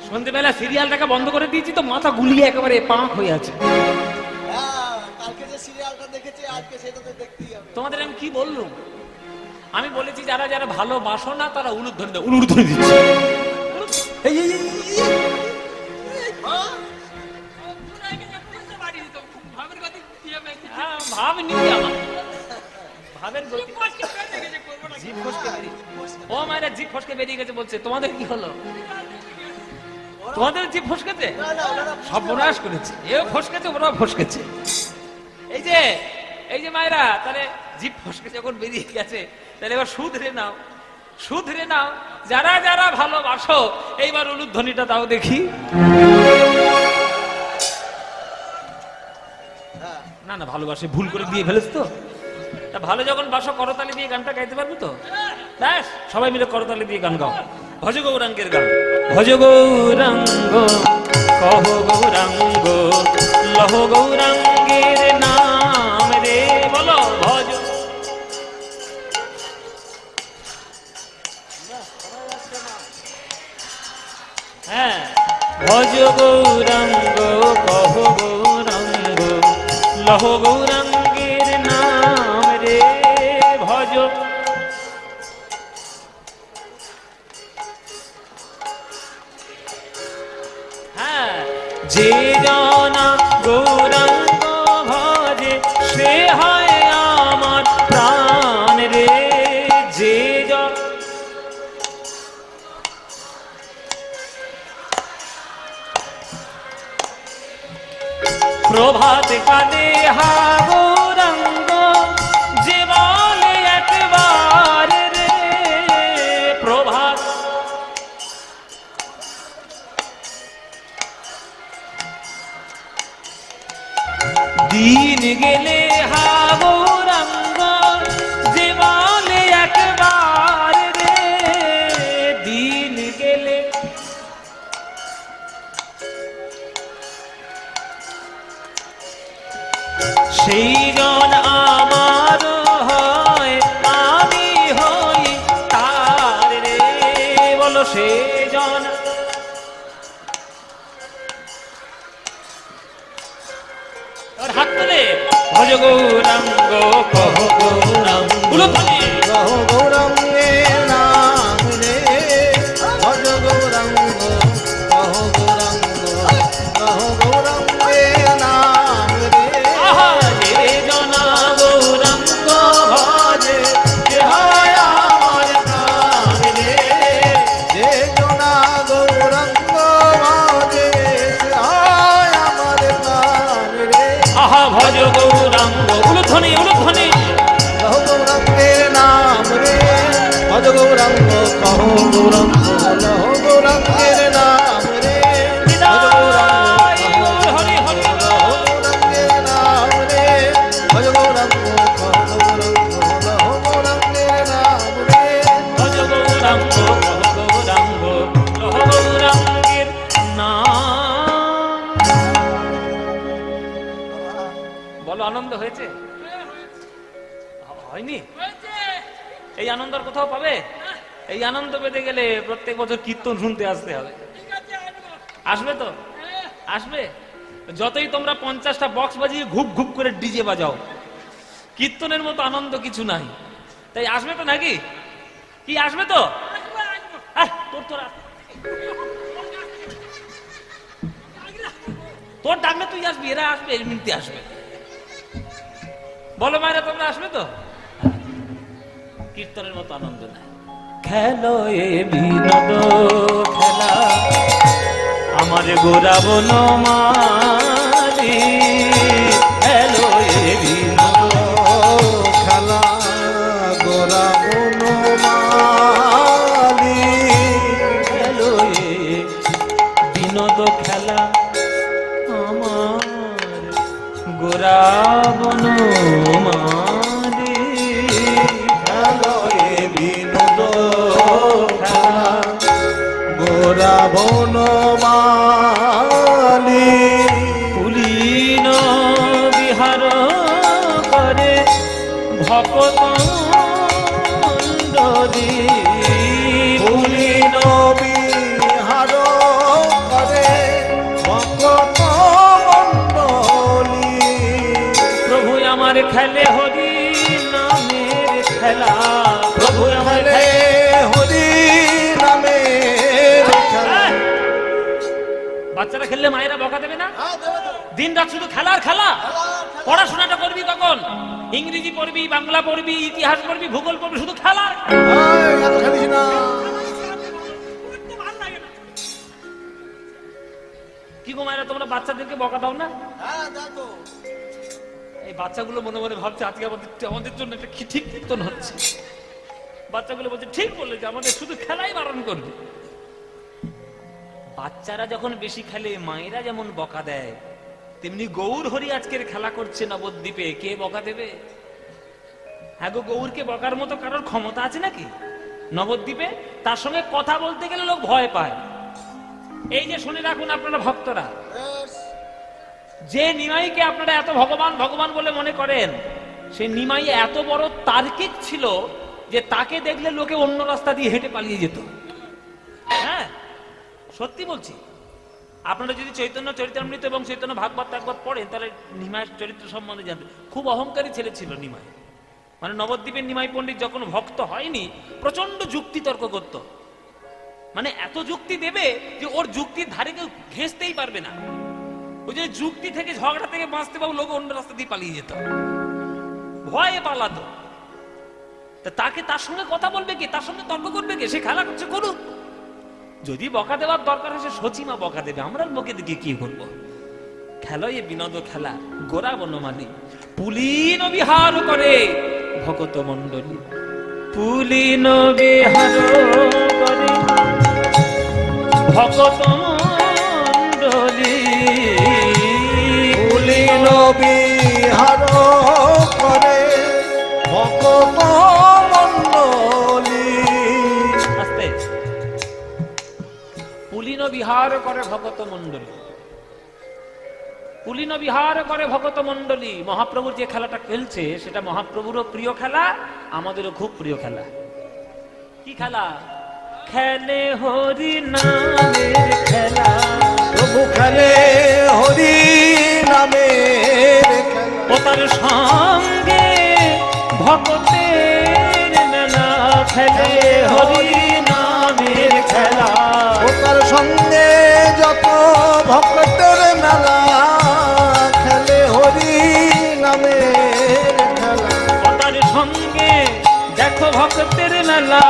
Speaker 1: সন্ধ্যেবেলা সিরিয়াল দেখা বন্ধ করে দিয়েছি তো মাথা গুলিয়ে একেবারে পাঁক হয়ে আছে।
Speaker 4: কালকে যে সিরিয়ালটা দেখেছি আজকে সেটা তো দেখতেই হবে।
Speaker 1: তোমাদের আমি কি বললুম? আমি বলেছি যারা যারা ভালোবাসো না তারা উলুধ্বনি দাও, উলুধ্বনি দিচ্ছে। এই এই এই, ভাব নিবি আমার, ভাবের গতি। জিভ ফসকে বেরিয়ে, ও মায়েরা জিভ ফসকে বেরিয়ে গেছে বলছে। তোমাদের কি হলো? তোমাদের জিভ ফসকেছে? সর্বনাশ করেছে, এও ফসকেছে, ওরাও ফসকেছে। এই যে মায়েরা, তাহলে জিভ ফসকে যখন বেরিয়ে গেছে, তাহলে এবার শুধরে নাও, শুধরে নাও। যারা যারা ভালোবাসো এইবার উলুধ্বনিটা দাও দেখি। না না, ভালোবাসে ভুল করে দিয়ে ফেলেছ তো। তা ভালো যখন বাসো, করতালি দিয়ে গানটা গাইতে পারবো তো? ব্যাস, সবাই মিলে করতালি দিয়ে গান গাও। ভজ গৌরাঙ্গের গান। ভজ গৌরাঙ্গ কহ গৌরাঙ্গ, লহ গৌরাঙ্গের নাম রে। বলো ভজ। হ্যাঁ, ভজ গৌরাঙ্গ কহ গৌরাঙ্গ, লহ গৌরাঙ্গের নাম রে। ভজ। হ্যাঁ, যে জনা গৌরাঙ্গ ভজে সে হয় আমার প্রাণ রে। যে প্রভাত কালে হা গৌরাঙ্গ, যে বলে একবার রে। প্রভাত দিন গেলে হা গৌরাঙ্গ, সেই জন আমার হয় আমি হই তার রে, বলো সেই জন। আর হাত তুলে ভজ গৌরাঙ্গ কহ গৌরাঙ্গ, উলুধ্বনি
Speaker 2: কহ গৌরাঙ্গের নাম রে, ভজ গৌরাঙ্গ কহ গৌরাঙ্গ, কহ গৌরাঙ্গের নাম রে।
Speaker 1: আহা যে জনা গৌরাঙ্গ ভজে,
Speaker 2: যে হয় আমার প্রাণ রে, যে জনা গৌরাঙ্গ ভজে, সে হয় আমার প্রাণ রে।
Speaker 1: আহা ভজ গৌরাঙ্গ, উলুধ্বনি উলুধ্বনি
Speaker 2: কহ গৌরাঙ্গের নাম রে, ভজ গৌরাঙ্গ কহ গৌরাঙ্গ, লহ গৌরাঙ্গের নাম রে, ভজ গৌরাঙ্গ কহ
Speaker 1: হরি হরি
Speaker 2: লহ গৌরাঙ্গের নাম রে, ভজ গৌরাঙ্গ কহ গৌরাঙ্গ, লহ গৌরাঙ্গের নাম রে।
Speaker 1: ভজ গৌরাঙ্গ কহ গৌরাঙ্গ, লহ গৌরাঙ্গের নাম। বলো আনন্দ হয়েছে? হয়নি? এই আনন্দ আর কোথাও পাবে? এই আনন্দ পেতে গেলে প্রত্যেক বছর কীর্তন শুনতে আসতে হবে। আসবে তো? আসবে? যতই তোমরা 50টা বক্স বাজিয়ে ঘুপ ঘুপ করে ডিজে বাজাও, কীর্তনের মতো আনন্দ কিছু নাই। তাই আসবে তো নাকি? কি আসবে তো? তোর ডাকলে তুই আসবি, এরা আসবে, এমনিতে আসবে। বলো মায়েরা তোমরা আসবে তো? কীর্তনের মতো আনন্দ নাই। খেলো এ বিনোদ খেলা আমার গোরা বনমালী, খেলো এ বিনোদ
Speaker 2: খেলা গোরা বনমালী,
Speaker 1: খেলো এ বিনোদ খেলা আমার গোরা বনমালী,
Speaker 2: খেলো এ বিনোদ খেলা গোরা বনমালী।
Speaker 1: পুলিন বিহার করে ভকত মণ্ডলী,
Speaker 2: পুলিন বিহার করে ভকত মণ্ডলী।
Speaker 1: প্রভু আমার খেলে হরি নামের খেলা, প্রভু আমার
Speaker 2: খেলে হরি নামের খেলা।
Speaker 1: বাচ্চারা খেললে মায়েরা বকা দেবে না?
Speaker 4: হ্যাঁ, দেবে তো।
Speaker 1: দিন রাত শুধু খেলার খেলা।
Speaker 4: খেলা, খেলা।
Speaker 1: পড়াশোনাটা করবি কখন? ইংরেজি পড়বি, বাংলা পড়বি, ইতিহাস পড়বি, ভূগোল পড়বি, শুধু খেলা।
Speaker 2: এই, এত খেলিস না।
Speaker 1: কি গো মায়েরা, তোমরা বাচ্চাদেরকে বকা দাও না?
Speaker 4: হ্যাঁ, দেখো।
Speaker 1: এই বাচ্চাগুলো মনে মনে ভাবছে আজকে আমাদের জন্য একটা ঠিক কীর্তন হচ্ছে। বাচ্চাগুলো বলছে ঠিক বললে যে আমাদের শুধু খেলাই বারণ করবে। বাচ্চারা যখন বেশি খেলে মায়েরা যেমন বকা দেয়, তেমনি গৌর হরি আজকের খেলা করছে নবদ্বীপে, কে বকা দেবে? হ্যাঁ গো, গৌরকে বকার মতো কারোর ক্ষমতা আছে নাকি নবদ্বীপে? তার সঙ্গে কথা বলতে গেলে লোক ভয় পায়। এই যে শুনে রাখুন আপনারা ভক্তরা,
Speaker 4: বেশ।
Speaker 1: যে নিমাইকে আপনারা এত ভগবান ভগবান বলে মনে করেন, সে নিমাই এত বড় তার্কিক ছিল যে তাকে দেখলে লোকে অন্য রাস্তা দিয়ে হেঁটে পালিয়ে যেত। হ্যাঁ, সত্যি বলছি। আপনারা যদি চৈতন্য চরিতামৃত এবং চৈতন্য ভাগবত টাগবত পড়েন, তাহলে নিমাইয়ের চরিত্র সম্বন্ধে জানতে। খুব অহংকারী ছেলে ছিল নিমাই। মানে নবদ্বীপের নিমাই পণ্ডিত যখন ভক্ত হয়নি, প্রচন্ড যুক্তি তর্ক করত। মানে এত যুক্তি দেবে যে ওর যুক্তির ধারে কেউ ঘেঁষতেই পারবে না। ওই যে যুক্তি থেকে, ঝগড়া থেকে বাঁচতে পারবো, লোক অন্য রাস্তা দিয়ে পালিয়ে যেত, ভয়ে পালাতো। তাকে তার সঙ্গে কথা বলবে কে? তার সঙ্গে তর্ক করবে কে? সে খেলা করছে, করুক। যদি বকা দেওয়ার দরকার হয়, সে সচিমা বকা দেবে, আমরা লোকে দিকে কি করবো? খেলো এ বিনোদ খেলা গোরা বনমালী, পুলিন বিহার করে ভকত মণ্ডলী, পুলিন বিহার করে ভকত মণ্ডলী,
Speaker 2: পুলিন বিহার করে ভকত মণ্ডলী।
Speaker 1: আস্তে। পুলিন বিহার করে ভকত মণ্ডলী। কুলীন বিহার করে ভগত মণ্ডলী। মহাপ্রভুর যে খেলাটা খেলছে সেটা মহাপ্রভুরও প্রিয় খেলা, আমাদেরও খুব প্রিয় খেলা। কি খেলা? খেলে হরি নামের খেলা।
Speaker 2: প্রভু খেলে হরি নামের খেলা।
Speaker 1: ও তার সঙ্গে ভক্তের মেলা। খেলে হরি নামের খেলা।
Speaker 2: ও তার সঙ্গে যত ভক্তের মেলা, খেলে হরি নামের খেলা।
Speaker 1: ও তার সঙ্গে দেখো ভক্তের মেলা।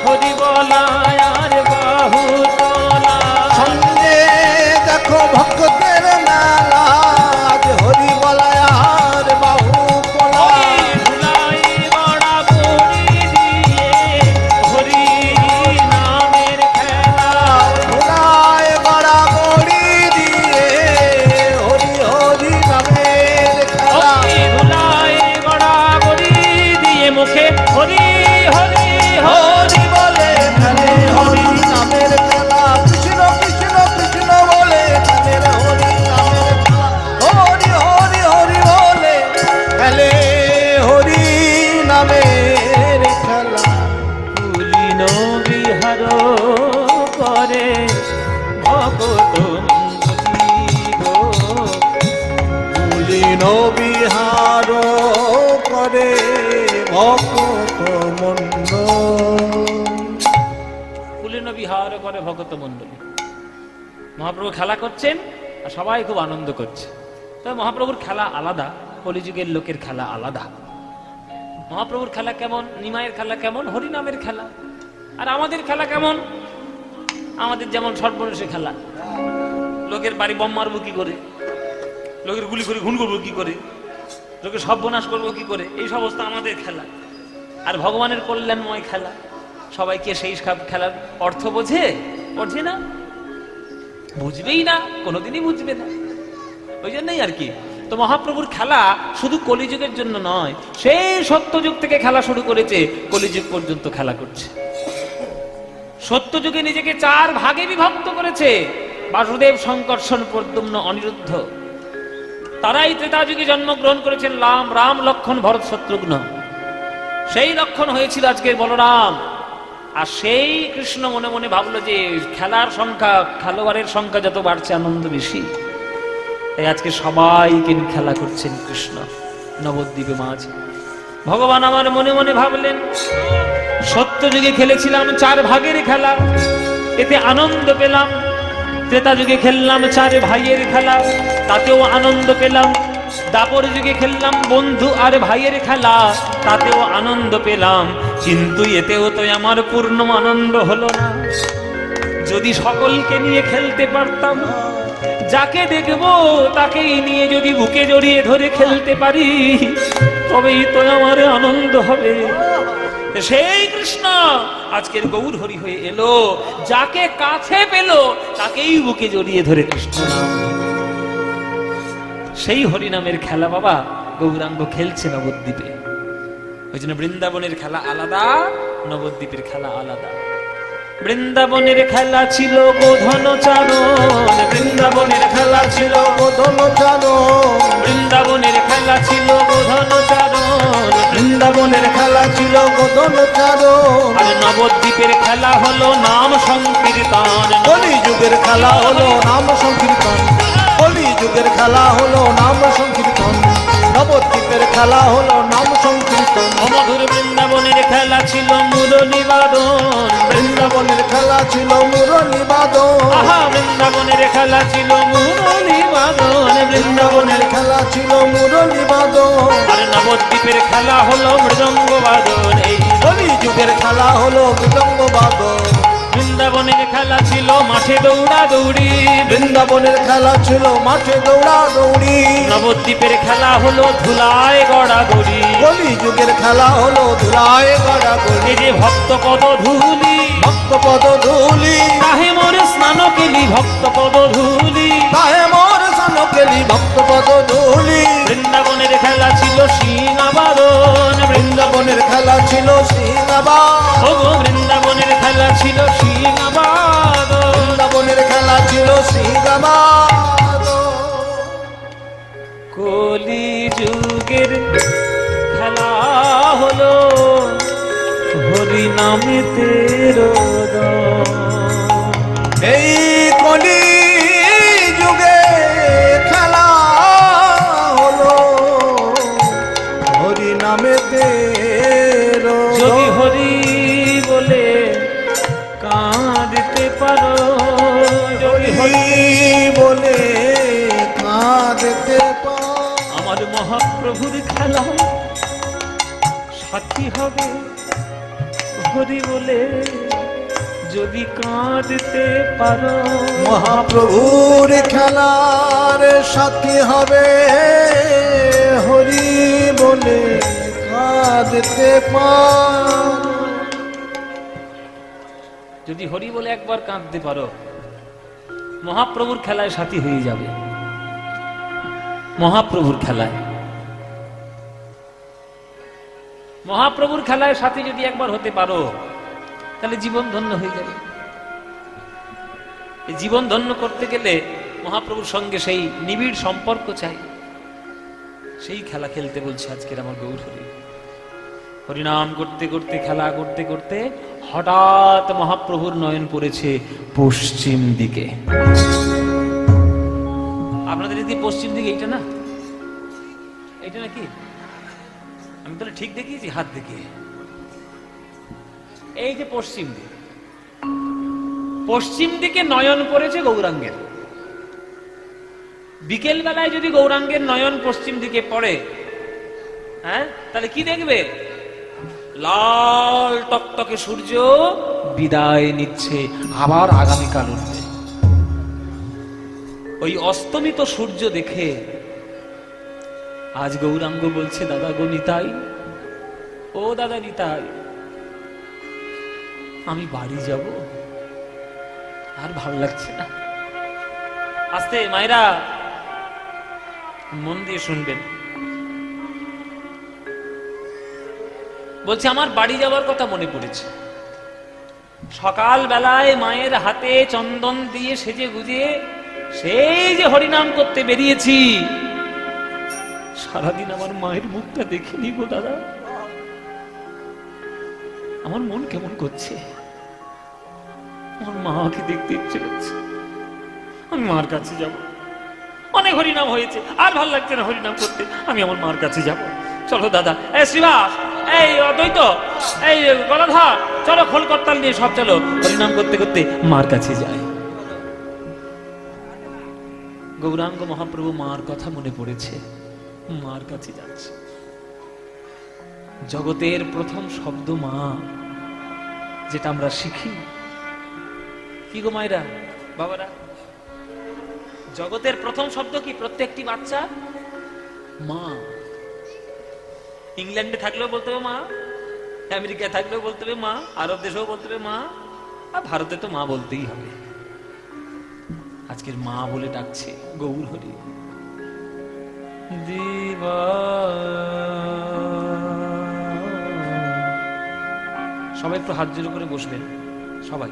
Speaker 1: হরি বলায় আর বাহু তোলা।
Speaker 2: সঙ্গে দেখো ভক্তের মেলা, আজ হরি বলায় আর বাহু তোলা।
Speaker 1: ওই ধুলাই বড়া বড়ি দিয়ে হরি নামের খেলা।
Speaker 2: ভোলায় গড়াগড়ি দিয়ে হরি হরি নামের খেলা।
Speaker 1: ওই ধুলাই বড়া বড়ি দিয়ে মুখে হরি হরি হরি
Speaker 2: হরি বলে খেলে হরি নামের খেলা। কৃষ্ণ কৃষ্ণ কৃষ্ণ বলে খেলে হরি নামের খেলা। হরি হরি হরি বলে খেলে হরি নামের খেলা।
Speaker 1: কুলীন বিহার করে ভগত গো।
Speaker 2: কুলীন বিহার করে ভক্ত মন্ডল।
Speaker 1: কুলীন বিহার করে ভগত মণ্ডলী। মহাপ্রভু খেলা করছেন আর সবাই খুব আনন্দ করছে। তবে মহাপ্রভুর খেলা আলাদা, কলিযুগের লোকের খেলা আলাদা। মহাপ্রভুর খেলা কেমন? নিমাইয়ের খেলা কেমন? হরিনামের খেলা। আর আমাদের খেলা কেমন? আমাদের যেমন সর্বনেশে খেলা। লোকের বাড়ি বম মারবো কি করে, লোকের গুলি করে খুন করবো কি করে, লোকের সর্বনাশ করবো কি করে, এই সমস্ত আমাদের খেলা। আর ভগবানের কল্যাণময় খেলা। সবাইকে সেই সব খেলার অর্থ বোঝে? বোঝে না, বুঝবেই না, কোনোদিনই বুঝবে না। ওই জন্যই আর কি। তো মহাপ্রভুর খেলা শুধু কলিযুগের জন্য নয়, সেই সত্যযুগ থেকে খেলা শুরু করেছে, কলিযুগ পর্যন্ত খেলা করছে। সত্যযুগে নিজেকে 4 ভাগে বিভক্ত করেছে। বাসুদেব, শঙ্কর্ষণ, প্রদ্যুম্ন, অনিরুদ্ধ। তারাই ত্রেতা যুগে জন্মগ্রহণ করেছেন। রাম, লক্ষ্মণ, ভরত, শত্রুঘ্ন। সেই লক্ষণ হয়েছিল আজকের বলরাম। আর সেই কৃষ্ণ মনে মনে ভাবলো যে খেলার সংখ্যা, খেলোয়াড়ের সংখ্যা যত বাড়ছে আনন্দ বেশি। তাই আজকে সবাইকে খেলা করছেন কৃষ্ণ নবদ্বীপে মাঝে। ভগবান আমার মনে মনে ভাবলেন, সত্য যুগে খেলেছিলাম 4 ভাগের খেলা, এতে আনন্দ পেলাম। ত্রেতা যুগে খেললাম 4 ভাইয়ের খেলা, তাতেও আনন্দ পেলাম। দাপর যুগে খেললাম বন্ধু আর ভাইয়ের খেলা, তাতেও আনন্দ পেলাম। কিন্তু এতেও তো আমার পূর্ণ আনন্দ হলো না। যদি সকলকে নিয়ে খেলতে পারতাম, যাকে দেখবো তাকেই নিয়ে যদি বুকে জড়িয়ে ধরে খেলতে পারি, তবেই তো আমার আনন্দ হবে। সেই কৃষ্ণ আজকের গৌর হরি হয়ে এলো। যাকে কাছে পেল তাকেই বুকে জড়িয়ে ধরে কৃষ্ণ নাম। সেই হরিনামের খেলা বাবা গৌরাঙ্গ খেলছে নবদ্বীপে। ওই জন্য বৃন্দাবনের খেলা আলাদা, নবদ্বীপের খেলা আলাদা। বৃন্দাবনের খেলা ছিল গোধন চারণ। বৃন্দাবনের খেলা ছিল
Speaker 2: গোধন চারণ।
Speaker 1: বৃন্দাবনের খেলা ছিল গোধন চারণ।
Speaker 2: বৃন্দাবনের খেলা ছিল গোধন চারণ।
Speaker 1: আর নবদ্বীপের খেলা হলো নাম সংকীর্তন।
Speaker 2: কলিযুগের খেলা হলো নাম সংকীর্তন। কলিযুগের খেলা হলো নাম সংকীর্তন। নবদ্বীপের খেলা হলো নাম সংকীর্তন।
Speaker 1: অমধুর বৃন্দাবনের খেলা ছিল মুরলী বাদন।
Speaker 2: বৃন্দাবনের খেলা ছিল মুরলী বাদন।
Speaker 1: আহা, বৃন্দাবনের খেলা ছিল মুরলী বাদন।
Speaker 2: বৃন্দাবনের খেলা ছিল মুরলী বাদন।
Speaker 1: আর নবদ্বীপের খেলা হলো মৃদঙ্গ বাদন। এই
Speaker 2: কলিযুগের খেলা হলো মৃদঙ্গ বাদন।
Speaker 1: বৃন্দাবনের খেলা ছিল মাঠে দৌড়া দৌড়ি।
Speaker 2: বৃন্দাবনের খেলা ছিল মাঠে দৌড়া দৌড়ি।
Speaker 1: নবদ্বীপের খেলা হলো ধুলায় গড়াগড়ি।
Speaker 2: কলিযুগের খেলা হলো ধুলায় গড়াগড়ি।
Speaker 1: এই যে ভক্ত পদ ধুলি,
Speaker 2: ভক্ত পদ ধুলি।
Speaker 1: তাহে মোর স্নান কেলি ভক্ত পদ ধুলি।
Speaker 2: তাহে মোর স্নান কেলি ভক্ত পদ ধুলি।
Speaker 1: বৃন্দাবনের খেলা ছিল সিংহাবাদন।
Speaker 2: বৃন্দাবনের খেলা ছিল সিংহাবাদন।
Speaker 1: ও গো, বৃন্দাবনের খেলা ছিল সিংহাবাদন।
Speaker 2: বৃন্দাবনের খেলা ছিল সিংহাবাদন।
Speaker 1: কলি যুগের খেলা হলো হরি নামেতে
Speaker 2: এই কলি যুগে খেলা হলো হরি নামেতে
Speaker 1: যদি হরি বলে কাঁদতে পারো, যদি হরি
Speaker 2: বলে কাঁদতে পারো,
Speaker 1: আমার মহাপ্রভুর খেলা সাথী হবে হরি বলে যদি কাঁদতে পারো।
Speaker 2: মহাপ্রভুর খেলার সাথী হবে হরি বলে কাঁদতে পারো।
Speaker 1: যদি হরি বলে একবার কাঁদতে পারো, মহাপ্রভুর খেলায় সাথী হয়ে যাবে। মহাপ্রভুর খেলায়, মহাপ্রভুর খেলায় সাথী যদি একবার হতে পারো, তাহলে জীবন ধন্য হয়ে যাবে। এই জীবন ধন্য করতে গেলে মহাপ্রভুর সঙ্গে সেই নিবিড় সম্পর্ক চাই। সেই খেলা খেলতে বলছে আজকের আমার গৌর হরি। হরিনাম করতে করতে, খেলা করতে করতে হঠাৎ মহাপ্রভুর নয়ন পড়েছে পশ্চিম দিকে। আপনাদের এদিকে পশ্চিম দিকে এইটা না, এইটা নাকি? আমি তাহলে ঠিক দেখিয়েছি হাত দেখে। এই যে পশ্চিম দিক, পশ্চিম দিকে নয়ন পড়েছে গৌরাঙ্গের। বিকেল বেলায় যদি গৌরাঙ্গের নয়ন পশ্চিম দিকে পড়ে, হ্যাঁ, তাহলে কি দেখবে? লাল টকটকে সূর্য বিদায় নিচ্ছে, আবার আগামীকাল উঠবে। ওই অস্তমিত সূর্য দেখে আজ গৌরাঙ্গ বলছে, দাদা গো নিতাই, ও দাদা নিতাই, আমি বাড়ি যাব, আর ভালো লাগছে না। আস্তে মায়েরা মন দিয়ে শুনবেন, বলছে আমার বাড়ি যাওয়ার কথা মনে পড়েছে। সকাল বেলায় মায়ের হাতে চন্দন দিয়ে সেজে গুজে সেই যে হরিনাম করতে বেরিয়েছি, সারাদিন আমার মায়ের মুখটা দেখিনি গো দাদা। আমার মন কেমন করছে, আমার মাকে দেখতে ইচ্ছে করছে, আমি মার কাছে যাব। অনেক হরিনাম হয়েছে, আর ভালো লাগছে না হরিনাম করতে, আমি আমার মার কাছে যাব। চলো দাদা, এই শ্রীবাস, এই অদ্বৈত, এই গলাধর, চলো খোল করতাল নিয়ে সব চলো হরিনাম করতে করতে মার কাছে যাই। গৌরাঙ্গ মহাপ্রভু মার কথা মনে পড়েছে, মার কাছে যাচ্ছে। জগতের প্রথম শব্দ মা, যেটা আমরা শিখি। কি গো মায়েরা, বাবারা, জগতের প্রথম শব্দ কি? প্রত্যেকটি বাচ্চা মা। ইংল্যান্ডে থাকলেও বলতে হবে মা, আমেরিকায় থাকলেও বলতে হবে মা, আরব দেশেও বলতে হবে মা, আর ভারতে তো মা বলতেই হবে। আজকের মা বলে ডাকছে গৌর হরি। দিবা সবাই একটু হাত জোড় করে বসবেন, সবাই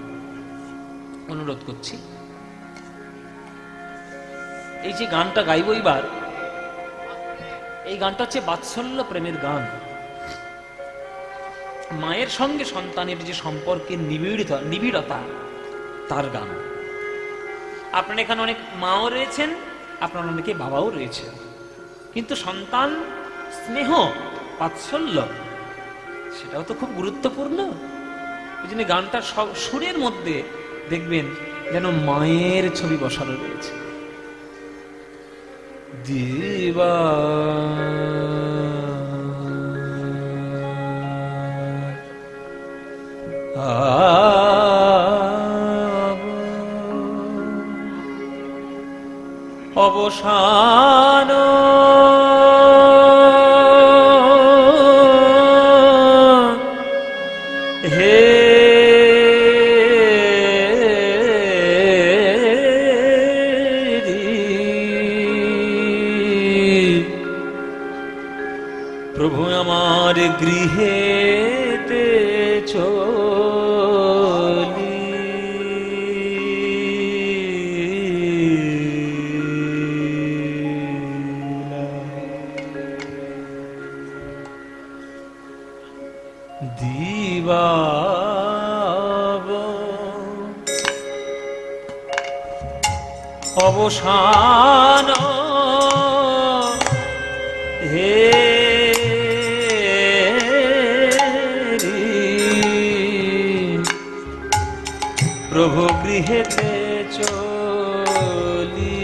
Speaker 1: অনুরোধ করছি। এই যে গানটা গাইব এবার, এই গানটা হচ্ছে বাৎসল্য প্রেমের গান। মায়ের সঙ্গে সন্তানের যে সম্পর্কের নিবিড়তা, তার গান। আপনার এখানে অনেক মাও রয়েছেন, আপনার অনেকে বাবাও রয়েছে, কিন্তু সন্তান স্নেহ বাৎসল্য সেটাও তো খুব গুরুত্বপূর্ণ। ওই জন্য গানটার সুরের মধ্যে দেখবেন যেন মায়ের ছবি বসানো রয়েছে। দিবা অবসান হে প্রভু আমার গৃহেতে চলি, অবসান হে প্রভু গৃহেতে চলি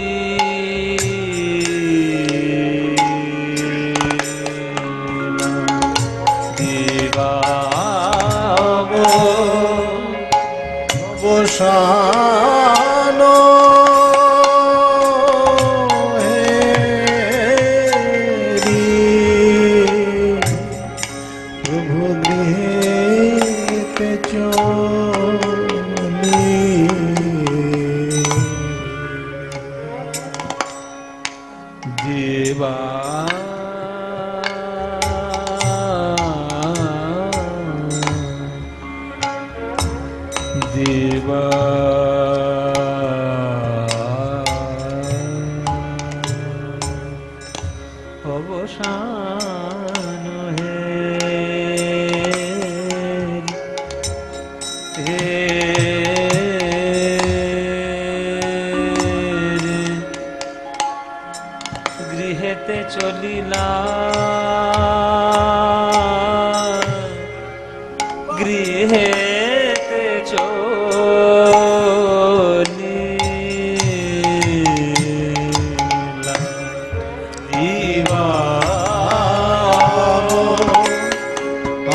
Speaker 1: দিবাব
Speaker 2: অবসান হেরি প্রভু গৃহেতে চলি
Speaker 1: দেবা দেবা অবসান হে গৃহেতে চলিলা গৃহেতে চলিলা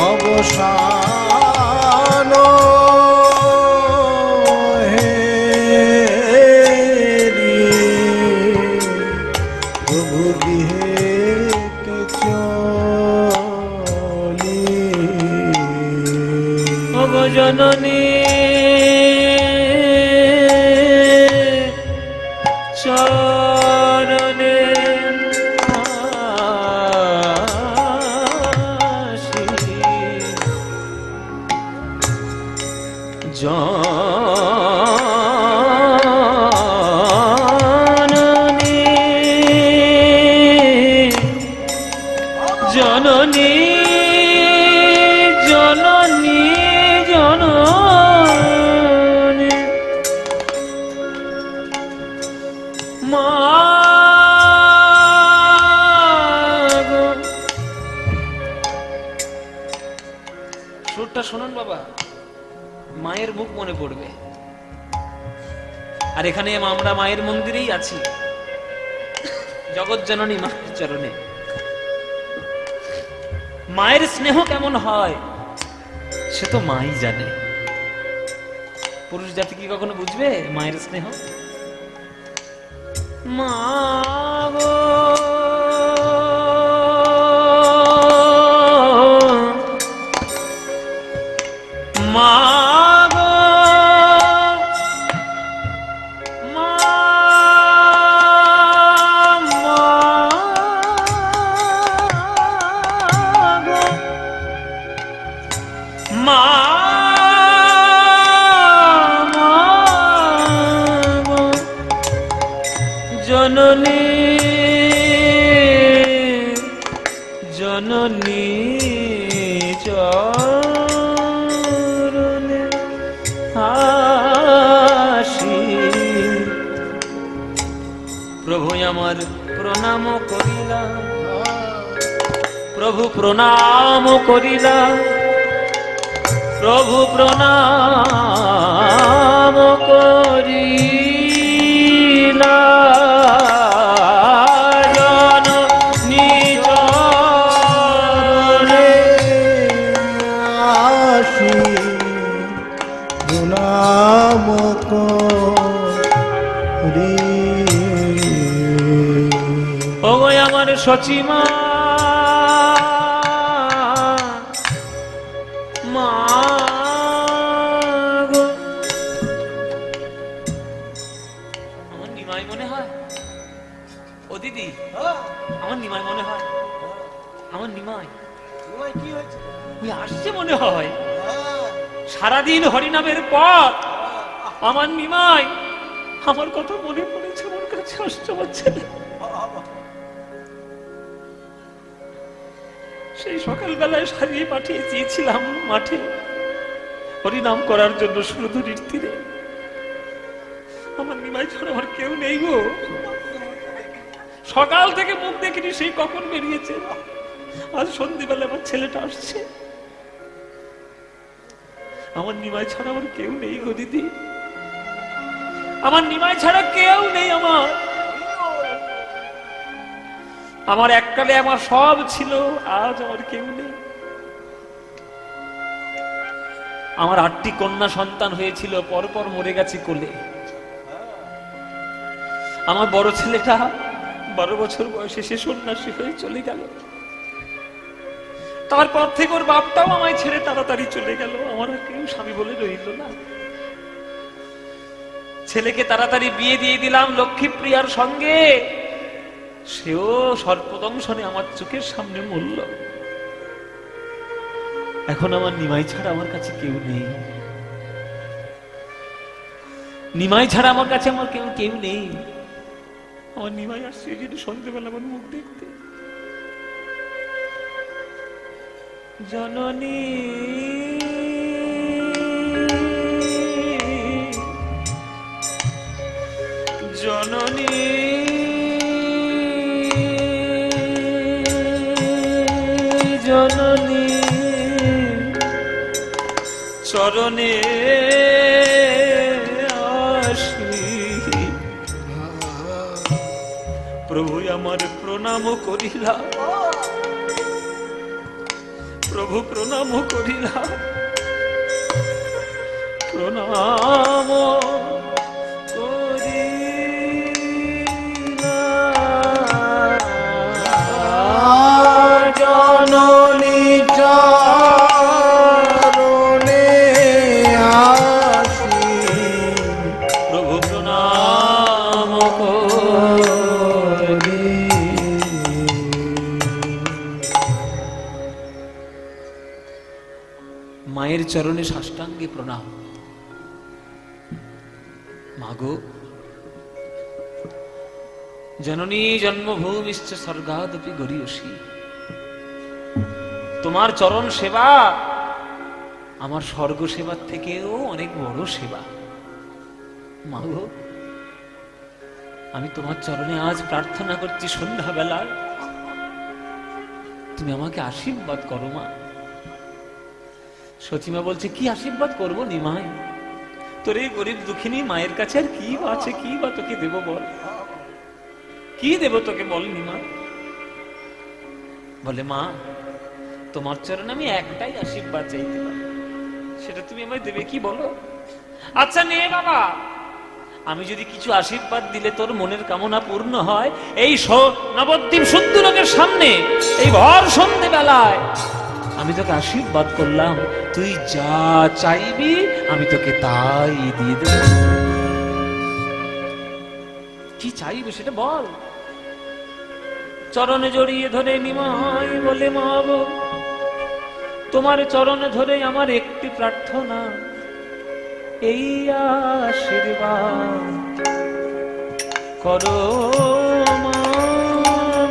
Speaker 2: অবসান হেরি প্রভু গৃহেতে চলি
Speaker 1: ওগো জননী চরণে আসি জননী জননী জননী মা গো। সুরটা শুনুন বাবা, মায়ের মুখ মনে পড়বে। আর এখানে আমরা মায়ের মন্দিরেই আছি, জগৎ জননী মায়ের চরণে। মায়ের স্নেহ কেমন হয় সে তো মাই জানে। পুরুষ জাতি কি কখনো বুঝবে মায়ের স্নেহ? মা গো মা গো মা মা গো জননী জননী চরণে আসি প্রভু আমার প্রণাম করিলা, প্রভু প্রণাম করিলা, প্রভু প্রণাম করিলা জননী চরণে
Speaker 2: আসি প্রণাম করি।
Speaker 1: ওগো আমার সচিমা মা গো। আমার নিমাই মনে হয়, ও দিদি আমার নিমাই মনে হয়, আমার নিমাই
Speaker 4: তোমায় কি হয়েছে?
Speaker 1: ওই আসছে মনে হয়। সারাদিন হরিনামের পর আমার নিমাই আমার কথা মনে পড়েছে, আমার কাছে আসছে আমার ছেলে। সেই সকালবেলায় সারিয়ে পাঠিয়ে দিয়েছিলাম মাঠে হরিনাম করার জন্য সুরধুরির তীরে। আমার নিমাই ছাড়া আমার কেউ নেই গো। সকাল থেকে মুখ দেখিনি, সেই কখন বেরিয়েছে। আজ সন্ধ্যেবেলা আমার ছেলেটা আসছে। আমার নিমাই ছাড়া আমার কেউ নেই গো দিদি, আমার নিমাই ছাড়া কেউ নেই। আমার এককালে আমার সব ছিল, আজ আমার কেউ নেই। আমার 8টি কন্যা সন্তান হয়েছিল, পরপর মরে গেছে কোলে। আমার বড় ছেলেটা 12 বছর বয়সে সে সন্ন্যাসী হয়ে চলে গেল। তারপর থেকে ওর বাপটাও আমায় ছেড়ে তাড়াতাড়ি চলে গেল। আমার আর কেউ স্বামী বলে রইল না। ছেলেকে তাড়াতাড়ি বিয়ে দিয়ে দিলাম লক্ষ্মীপ্রিয়ার সঙ্গে, সেও সর্পদংশনে আমার চোখের সামনে মরল। এখন আমার নিমাই ছাড়া আমার কাছে কেউ নেই। নিমাই ছাড়া আমার কাছে আমার কেউ নেই। আমার নিমাই আসছে যদি সন্ধ্যেবেলা আমার মুখ দেখতে। জননী জননী জননী চরণে আসি, প্রভু আমার প্রণাম করিলা, প্রভু প্রণাম করিলা, প্রণাম করিলা।
Speaker 2: জননী চরণে আসি,
Speaker 1: প্রভু প্রণাম করি। মায়ের চরণে সাষ্টাঙ্গে প্রণাম। মাগো, জননী জন্মভূমিশ্চ স্বর্গাদপি গরীয়সী। তোমার চরণ সেবা আমার স্বর্গ সেবার থেকেও অনেক বড় সেবা। মাগো, আমি তোমার চরণে আজ প্রার্থনা করছি সন্ধ্যাবেলায়, তুমি আমাকে আশীর্বাদ করো মা। সচিমা বলছে, কি আশীর্বাদ করবো নিমাই? তোর এই গরিব দুঃখিনী মায়ের কাছে আর কি আছে, কি বা তোকে দেব বল, কি দেব তোকে বল নিমাই? বলে, মা তোমার চরণে আমি একটাই আশীর্বাদ চাইতে পারি, সেটা তুমি আমায় দেবে কি বলো? আচ্ছা নে বাবা, আমি যদি কিছু আশীর্বাদ দিলে তোর মনের কামনা পূর্ণ হয়, এই নবদ্বীপ সুন্দরকের সামনে এই ভর সন্ধে বেলায় আমি তোকে আশীর্বাদ করলাম, তুই যা চাইবি আমি তোকে তাই দিয়ে দেব। কি চাইবে সেটা বল। চরণে জড়িয়ে ধরে নিমাই বলে, মা গো, তোমার চরণে ধরে আমার একটি প্রার্থনা, এই আশীর্বাদ করো মা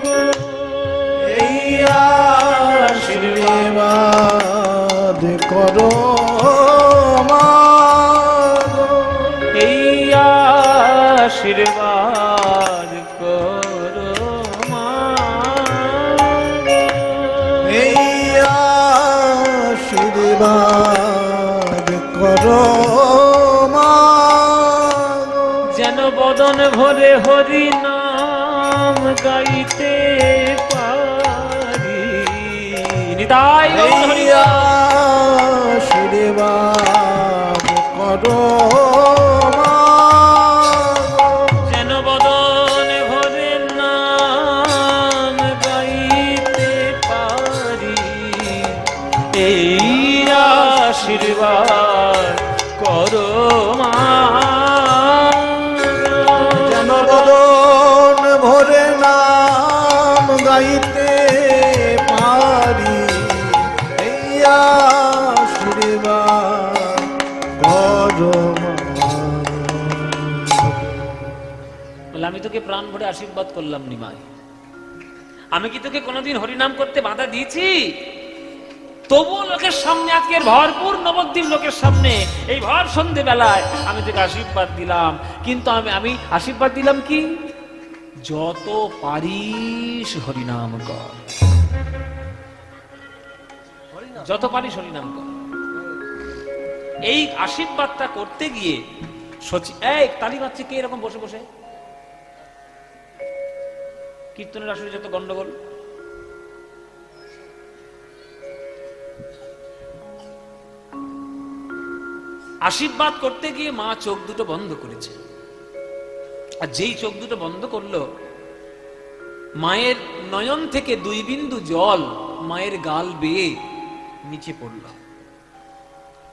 Speaker 1: গো,
Speaker 2: এই আশীর্বাদ করো মা গো,
Speaker 1: এই আশীর্বাদ করো মা গো,
Speaker 2: এই আশীর্বাদ করো মা গো,
Speaker 1: যেন বদন ভরে হরি নাম গাইতে পারি। নিতাই গৌর হরি বল।
Speaker 2: আশীর্বাদ করো মা গো,
Speaker 1: যেন বদন ভরে নাম গাইতে পারি, এই আশীর্বাদ করো মা।
Speaker 2: যেন বদন ভরে নাম গাইতে পারি, এই আশীর্বাদ করো মা।
Speaker 1: বলে, আমি তোকে প্রাণ ভরে আশীর্বাদ করলাম নিমাই। আমি কি তোকে কোনোদিন হরিনাম করতে বাধা দিয়েছি? তবুও লোকের সামনে, আজকের ভরপুর নবদ্বীপ লোকের সামনে এই ভর সন্ধে বেলায় আমি তোকে আশীর্বাদ দিলাম। কিন্তু আমি আশীর্বাদ দিলাম কি, যত পারিস হরিনাম কর, যত পারিস হরিনাম কর। এই আশীর্বাদটা করতে গিয়ে এই তালি বাজছে কে এরকম বসে বসে? কীর্তনের আসলে যত গন্ডগোল। আশীর্বাদ করতে গিয়ে মা চোখ দুটো বন্ধ করেছে, আর যেই চোখ দুটো বন্ধ করলো, মায়ের নয়ন থেকে 2 বিন্দু জল মায়ের গাল বেয়ে নিচে পড়ল।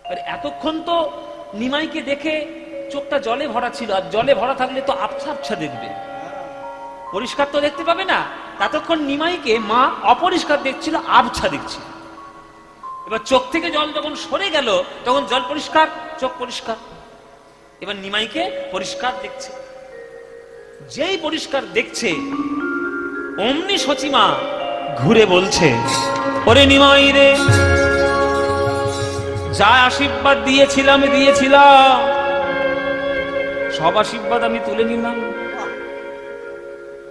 Speaker 1: আর এতক্ষণ তো নিমাইকে দেখে চোখটা জলে ভরা ছিল, আর জলে ভরা থাকলে তো আবছা আবছা দেখবে, পরিষ্কার তো দেখতে পাবে না। ততক্ষণ নিমাইকে মা অপরিষ্কার দেখছিল, আবছা দেখছিল। এবার চোখ থেকে জল যখন সরে গেল, তখন জল পরিষ্কার, চোখ পরিষ্কার। এবার নিমাইকে পরিষ্কার দেখছে। যেই পরিষ্কার দেখছে, অমনি সচিমা ঘুরে বলছে, ওরে নিমাই রে, যা আশীর্বাদ দিয়েছিলাম সব আশীর্বাদ আমি তুলে নিলাম।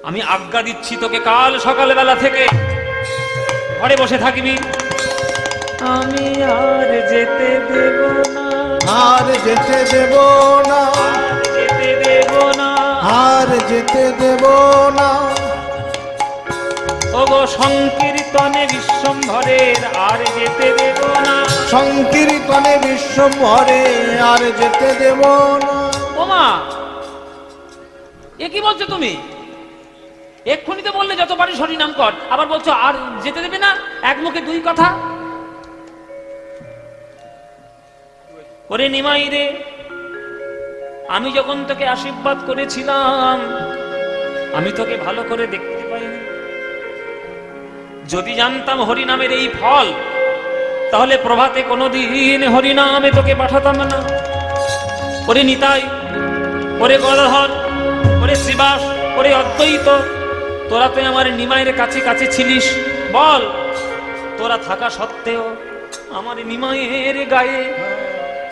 Speaker 1: আমি আজ্ঞা দিচ্ছি তোকে, কাল সকালবেলা থেকে ঘরে বসে থাকবি। আমি আর যেতে দেব না,
Speaker 2: আর যেতে দেব না,
Speaker 1: যেতে দেব না,
Speaker 2: আর যেতে দেব না।
Speaker 1: ওগো সংকীর্তনে বিশ্বম্ভরের আর যেতে দেব না,
Speaker 2: সংকীর্তনে বিশ্বম্ভরে আর যেতে দেব না।
Speaker 1: ওমা, এ কি বলছো তুমি? এক্ষুনি তো বললে যত পারিস হরিনাম কর, আবার বলছো আর যেতে দেবে না। এক মুখে 2 কথা। ওরে নিমাই রে, আমি যখন তোকে আশীর্বাদ করেছিলাম, আমি তোকে ভালো করে দেখতে পাইনি। যদি জানতাম হরিনামের এই ফল, তাহলে প্রভাতে কোনোদিন হরিনামে তোকে পাঠাতাম না। ওরে নিতাই, ওরে গদাধর, ওরে শ্রীবাস, ওরে অদ্বৈত, তোরা তো আমার নিমাইয়ের কাছে কাছে ছিলিস। বল, তোরা থাকা সত্ত্বেও আমার নিমাইয়ের গায়ে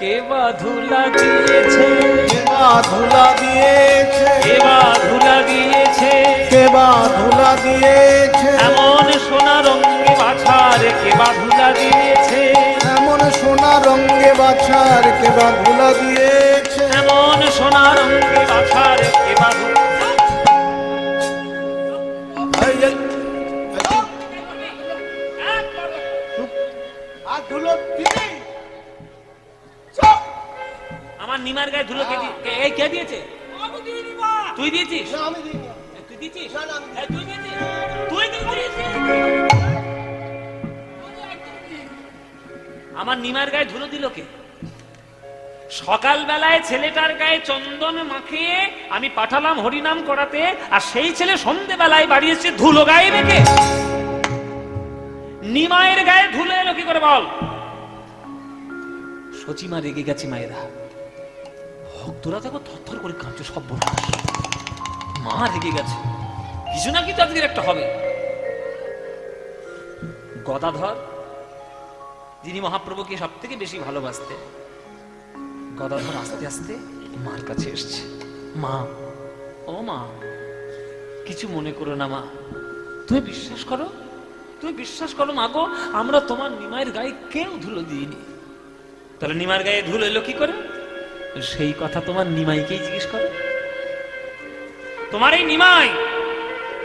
Speaker 1: কে বা ধুলা দিয়েছে,
Speaker 2: কে বা ধুলা দিয়েছে,
Speaker 1: কে বা ধুলা দিয়েছে,
Speaker 2: কে বা ধুলা দিয়েছে,
Speaker 1: এমন সোনা রঙে বাছার কে বা ধুলা দিয়েছে,
Speaker 2: এমন সোনা রঙে বাছার কে বা ধুলা দিয়েছে,
Speaker 1: এমন সোনা রঙে বাছার কে বা ধুলা।
Speaker 2: এই, এই,
Speaker 4: আর ধুলো দিবি? চুপ!
Speaker 1: আমার নিমার গায়ে ধুলো কে দিয়েছে?
Speaker 4: আমি দিইনি মা।
Speaker 1: তুই দিয়েছিস?
Speaker 4: না, আমি দিইনি।
Speaker 1: তুই দিয়েছিস?
Speaker 4: না, না, আমি দিইনি।
Speaker 1: তুই দিয়েছিস? তুই দিয়েছিস? আমার নিমার গায়ে ধুলো দিল কে? সকালবেলায় ছেলেটার গায়ে চন্দন মাখিয়ে আমি পাঠালাম হরিনাম করাতে, আর সেই ছেলে সন্ধ্যেবেলায় বাড়ি এসে ধুলো গায়ে মেখে। নিমায়ের গায়ে ধুলো এলো কি করে বল? সচিমা রেগে গেছে। মায়েরা ভক্তরা দেখো থরথর করে কাঁপছে, সব বড় মা রেগে গেছে, কিছু না কিছু আজকের একটা হবে। গদাধর, যিনি মহাপ্রভুকে সব থেকে বেশি ভালোবাসতেন, গদাধর আস্তে আস্তে মার কাছে এসছে। মা, ও মা, কিছু মনে করো না মা, তুমি বিশ্বাস করো, তুমি বিশ্বাস করো মা গো, আমরা তোমার নিমাইয়ের গায়ে কেউ ধুলো দিইনি। তাহলে নিমার গায়ে ধুলো এলো কি করে? সেই কথা তোমার নিমাইকেই জিজ্ঞেস করো। তোমার এই নিমাই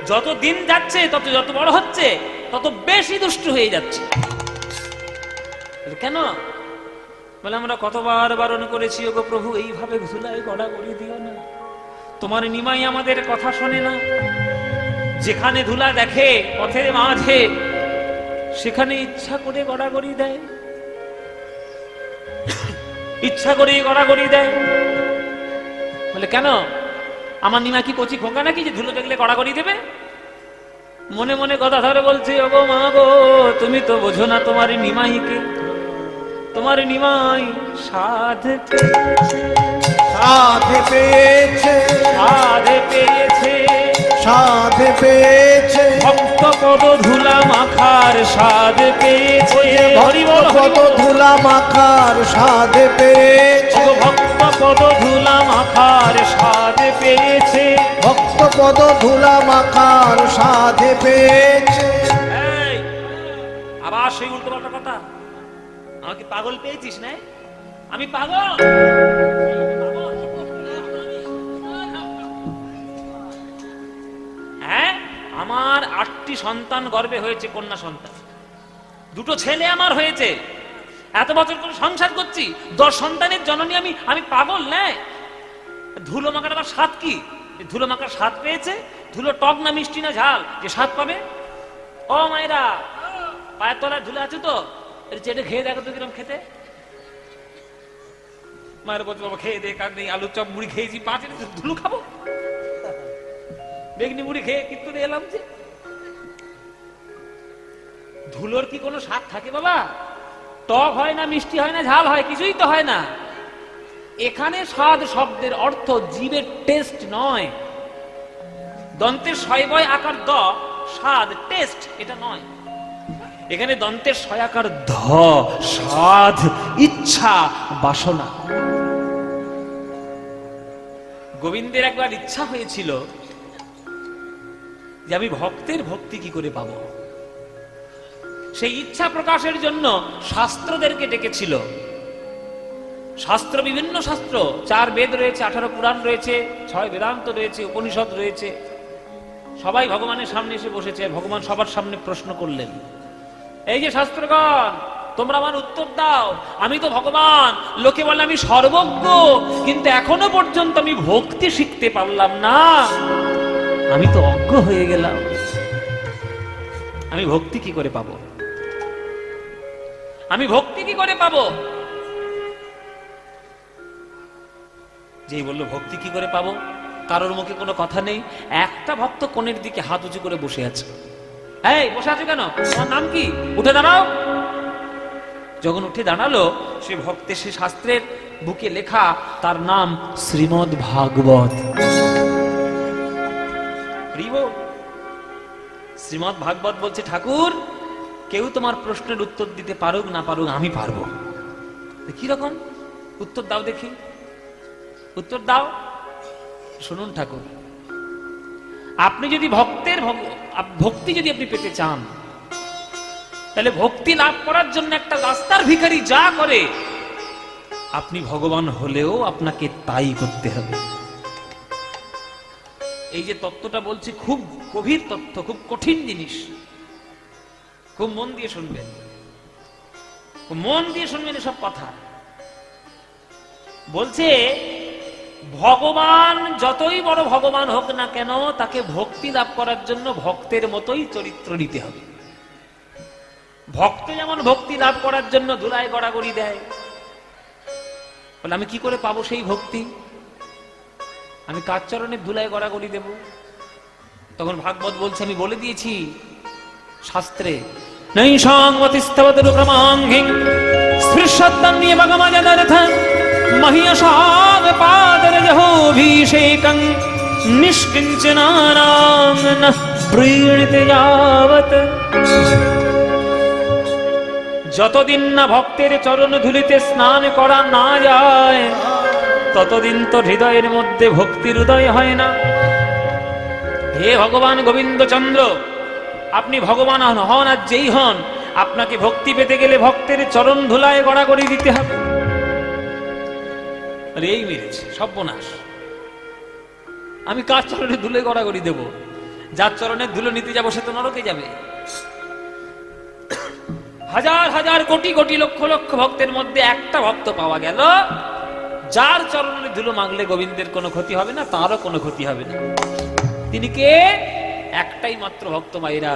Speaker 1: যত দিন যাচ্ছে, যত বড় হচ্ছে, তত বেশি দুষ্ট হয়ে যাচ্ছে। কেন? বলে আমরা কতবার বারণ করেছি, ওগো প্রভু এইভাবে ধুলায় গড়াগড়ি দিও না। তোমার নিমাই আমাদের কথা শোনে না। যেখানে ধুলা দেখে পথের মাঝে, সেখানে ইচ্ছা করে গড়াগড়ি দেয়, ইচ্ছা করে গড়াগড়ি দেয়। বলে কেন? আমার নিমা কি কচি খোকা নাকি যে ধুলো দেখলে গড়াগড়ি দেবে? মনে মনে কথা ধরে বলছে, ওগো মা গো, তুমি তো বোঝো না তোমার নিমাইকে। তোমার নিমাই সাধ পেয়েছে,
Speaker 2: সাধ পেয়েছে,
Speaker 1: সাধ পেয়েছে,
Speaker 2: সাধ পেয়েছে,
Speaker 1: ভক্ত পদ ধুলা মাখার স্বাদ পেয়েছে, হরি বল হরি
Speaker 2: কত
Speaker 1: বল।
Speaker 2: ধুলা মাখার স্বাদ পেয়েছে,
Speaker 1: ও ভক্ত পদ ধুলা মাখার স্বাদ পেয়েছে।
Speaker 2: ভক্ত পদ ধুলা মাখার স্বাদ পেয়েছে।
Speaker 1: এই, আবার সেই উল্টো পাল্টা কথা। আমাকে পাগল পেয়েছিস না? আমি পাগল? হ্যাঁ, আমার 8টি সন্তান গর্ভে হয়েছে, কন্যা সন্তান, 2টো ছেলে আমার হয়েছে, এত বছর করে সংসার করছি, 10 সন্তানের জননী আমি। আমি পাগল না? ধুলো মাখার আবার স্বাদ কি? ধুলো মাখার স্বাদ পেয়েছে। ধুলো টক না মিষ্টি না ঝাল যে স্বাদ পাবে? ও মায়েরা, পায়ের তলায় ধুলো আছে তো, চেটে খেয়ে দেখো তো কিরম খেতে। মায়ের বলছে বাবা খেয়ে দে, কাক নেই, আলুর চপ মুড়ি খেয়েছি, 5 ধুলো খাবো? বেগনি মুড়ি খেয়ে কিন্তু এলাম যে। ধুলোর কি কোনো স্বাদ থাকে বাবা? টক হয় না, মিষ্টি হয় না, ঝাল হয়, কিছুই তো হয় না। এখানে স্বাদ শব্দের অর্থ জীবের টেস্ট নয়। দন্তের শয়বয় আকার দ, স্বাদ টেস্ট এটা নয়। এখানে দন্তের শয়াকার ধ, স্বাদ, ইচ্ছা, বাসনা। গোবিন্দের একবার ইচ্ছা হয়েছিল যে আমি ভক্তের ভক্তি কি করে পাবো। সেই ইচ্ছা প্রকাশের জন্য শাস্ত্রদেরকে ডেকেছিল। শাস্ত্র, বিভিন্ন শাস্ত্র, 4 বেদ রয়েছে, 18 পুরাণ রয়েছে, 6 বেদান্ত রয়েছে, উপনিষদ রয়েছে। সবাই ভগবানের সামনে এসে বসেছে। ভগবান সবার সামনে প্রশ্ন করলেন, এই যে শাস্ত্রগণ, তোমরা আমার উত্তর দাও। আমি তো ভগবান, লোকে বলে আমি সর্বজ্ঞ, কিন্তু এখনো পর্যন্ত আমি ভক্তি শিখতে পারলাম না। আমি তো অজ্ঞ হয়ে গেলাম। আমি ভক্তি কি করে পাবো? আমি ভক্তি কি করে পাবো? যেই বললো ভক্তি কি করে পাবো, কারোর মুখে কোনো কথা নেই। একটা ভক্ত কোণের দিকে হাত উঁচু করে বসে আছে। এই বসে আছো কেন? তোমার নাম কি? উঠে দাঁড়াও। যখন উঠে দাঁড়ালো, সে ভক্তের, সে শাস্ত্রের বুকে লেখা, তার নাম শ্রীমদ্ ভাগবত। শ্রীমদ্ ভাগবত বলছে, ঠাকুর, কেউ তোমার প্রশ্নের উত্তর দিতে পারুক না পারুক, আমি পারবো। কি রকম উত্তর দাও দেখি, উত্তর দাও। শুনুন ঠাকুর, আপনি যদি ভক্তি যদি আপনি পেতে চান, তাহলে ভক্তি লাভ করার জন্য একটা রাস্তার ভিখারি যা করে, আপনি ভগবান হলেও আপনাকে তাই করতে হবে। এই যে তত্ত্বটা বলছি, খুব গভীর তত্ত্ব, খুব কঠিন জিনিস, খুব মন দিয়ে শুনবেন, খুব মন দিয়ে শুনবেন এসব কথা। বলছে ভগবান যতই বড় ভগবান হোক না কেন, তাকে ভক্তি লাভ করার জন্য ভক্তের মতোই চরিত্র নিতে হবে। ভক্ত যেমন ভক্তি লাভ করার জন্য ধুলায় গড়াগড়ি দেয়, বলে আমি কি করে পাবো সেই ভক্তি? আমি কার চরণে ধুলায় গড়াগড়ি দেব? তখন ভাগবত বলছে, আমি বলে দিয়েছি শাস্ত্রে, নৈষাংবতিস্তবদরুক্রমাঙ্ঘিং স্পৃশদ্দন্যে ভগমজদরথং মহিয়সাগ পাদরজহোভিষেকং নিষ্কিঞ্চনানাং নঃ প্രീণিতে যাবৎ। যতদিন না ভক্তের চরণ ধুলিতে স্নান করা না যায়, ততদিন তো হৃদয়ের মধ্যে ভক্তির উদয় হয় না। হে ভগবান গোবিন্দচন্দ্র, আপনি ভগবান হন আর যেই হন, আপনাকে ভক্তি পেতে গেলে ভক্তের চরণ ধুলায় গড়াগড়ি দিতে হবে। আর এই মেরেছে সর্বনাশ। আমি কার চরণে ধুলে গড়াগড়ি দেব? যার চরণে ধুলো নিতে যাবো সে তো নরকে যাবে। হাজার হাজার কোটি কোটি লক্ষ লক্ষ ভক্তের মধ্যে একটা ভক্ত পাওয়া গেল, যার চরণে ধুলো মাগলে গোবিন্দের কোনো ক্ষতি হবে না, তারও কোনো ক্ষতি হবে না। তিনি কে? একটাই মাত্র ভক্ত মায়েরা,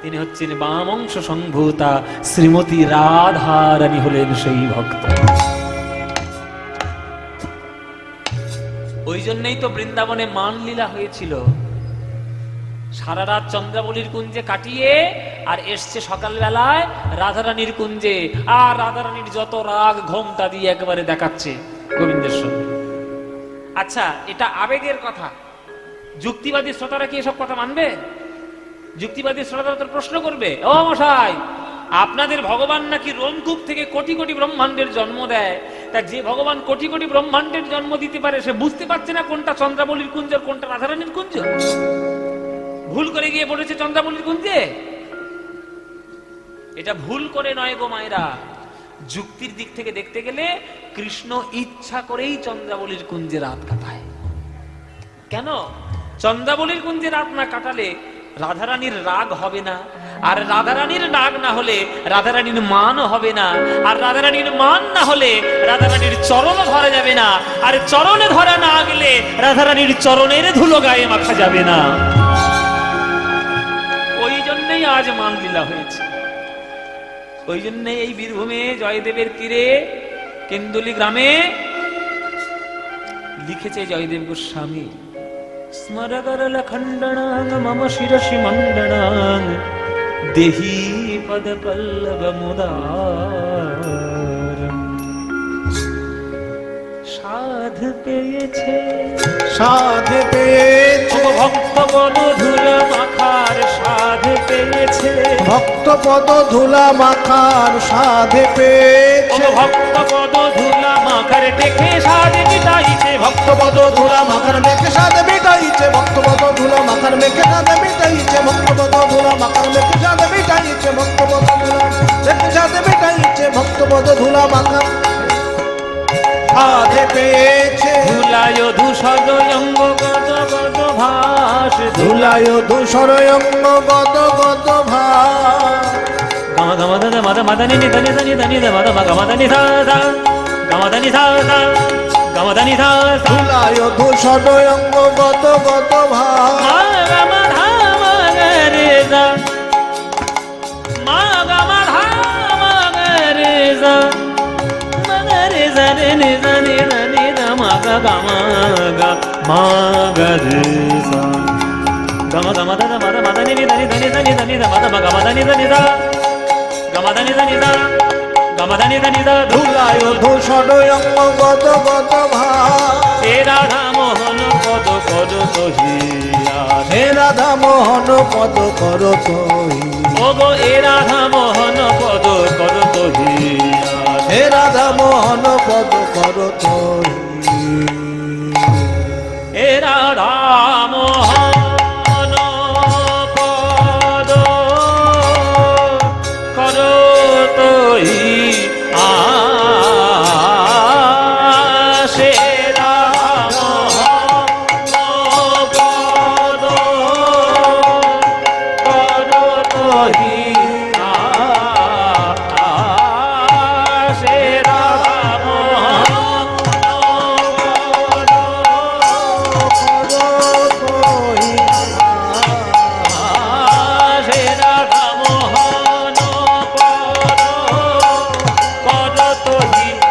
Speaker 1: তিনি হচ্ছেন বামংশ সংভূতা শ্রীমতী রাধারানী, হলেন সেই ভক্ত। ওই জন্যই তো বৃন্দাবনে মানলীলা হয়েছিল। সারা রাত চন্দ্রাবলীর কুঞ্জে কাটিয়ে আর এসছে সকালবেলায় রাধারানীর কুঞ্জে, আর রাধারানীর যত রাগ ঘোমটা দিয়ে একেবারে দেখাচ্ছে গোবিন্দের সঙ্গে। আচ্ছা, এটা আবেগের কথা, যুক্তিবাদী শ্রোতারা কি এসব কথা মানবে? যুক্তিবাদী শ্রোতারা তো প্রশ্ন করবে, ও মশাই, আপনাদের ভগবান নাকি রোমকূপ থেকে কোটি কোটি ব্রহ্মাণ্ডের জন্ম দেয়, তা যে ভগবান কোটি কোটি ব্রহ্মাণ্ডের জন্ম দিতে পারে সে বুঝতে পারছে না কোনটা চন্দ্রাবলীর কুঞ্জ আর কোনটা রাধারানীর কুঞ্জ? ভুল করে গিয়ে পড়েছে চন্দ্রাবলীর কুঞ্জে। এটা ভুল করে নয় গো মায়েরা, যুক্তির দিক থেকে দেখতে গেলে কৃষ্ণ ইচ্ছা করেই চন্দ্রাবলীর কুঞ্জে রাত কাটায়। কেন? চন্দ্রাবলীর কুঞ্জে রাত না কাটালে রাধারানীর রাগ হবে না, আর রাধারানীর রাগ না হলে রাধারানীর মানও হবে না, আর রাধারানীর মান না হলে রাধারানীর চরণও ধরা যাবে না, আর চরণে ধরা না গেলে রাধারানীর চরণের ধুলো গায়ে মাখা যাবে না। ওই জন্যই আজ মান লীলা হয়েছে। ওই জন্য এই বীরভূমে জয়দেবের তীরে কেন্দুলি গ্রামে লিখেছে জয়দেব গোস্বামী, স্মরগরল খণ্ডনাং মম শিরসি মণ্ডনাং দেহি পদ পল্লব মুদার। সাধ পেয়েছে,
Speaker 2: সাধ পেয়েছে,
Speaker 1: ভক্ত পদ ধুলা মাখার সাধ পেয়েছে,
Speaker 2: ভক্ত পদ ধুলা মাখার সাধ পেয়েছে,
Speaker 1: ভক্ত পদ ধুলা মাখার দেখে সাধ মিটাইছে,
Speaker 2: ভক্ত পদ ধুলা মাখার মেঘে সাধ মিটাইছে, ভক্ত পদ ধুলা মাখার মেঘে সাধ মিটাইছে, ভক্ত পদ ধুলা মাখার মেঘে সাধ মিটাইছে, ভক্ত পদ ধুলা মেঘে সাধ মিটাইছে, ভক্ত পদ ধুলা মাখার সাধ পেয়েছে।
Speaker 1: ধুলায় ধূসর অঙ্গ গদ গদ ভাস,
Speaker 2: ধুলায় ধূসর অঙ্গ গদ গদ ভাস।
Speaker 1: গামা গামা দাদা মাদা মাদানি নিদানি দানি দানি দা মাদা মা গামা দানি ধা ধা গামা দানি ধা ধা গামা দানি ধা ধা।
Speaker 2: ধুলায় ধূসর অঙ্গ গদ গদ ভাস।
Speaker 1: মা গামা ধা মা রে যা, মা গামা ধা মা রে যা, মা রে যা রে নি যা নি যা নি দা মা গা গামা গা মা গা রে যা। গামা গামা দাদা মাদা মাদানি নিদানি দানি দানি দানি দা মাদা মা গামা দানি দানি দা গামা দানি দানি দা গামা দানি দানি দা।
Speaker 2: ধুলায় ধূসর অঙ্গ গদ গদ ভাস।
Speaker 1: হে রাধা মোহন পদ পদ তহিয়া,
Speaker 2: হে রাধা মোহন পদ কর তৈ।
Speaker 1: ও গো এ রাধা মোহন পদ পদ তহিয়া,
Speaker 2: হে রাধা মোহন পদ কর তৈ।
Speaker 1: হে রাধা মোহন পদ কর তহিয়া, সে রাধা মোহন পদ কর তহিয়া, সে রাধা মোহন পদ সে রাধা মোহন পদ কর তহিয়া,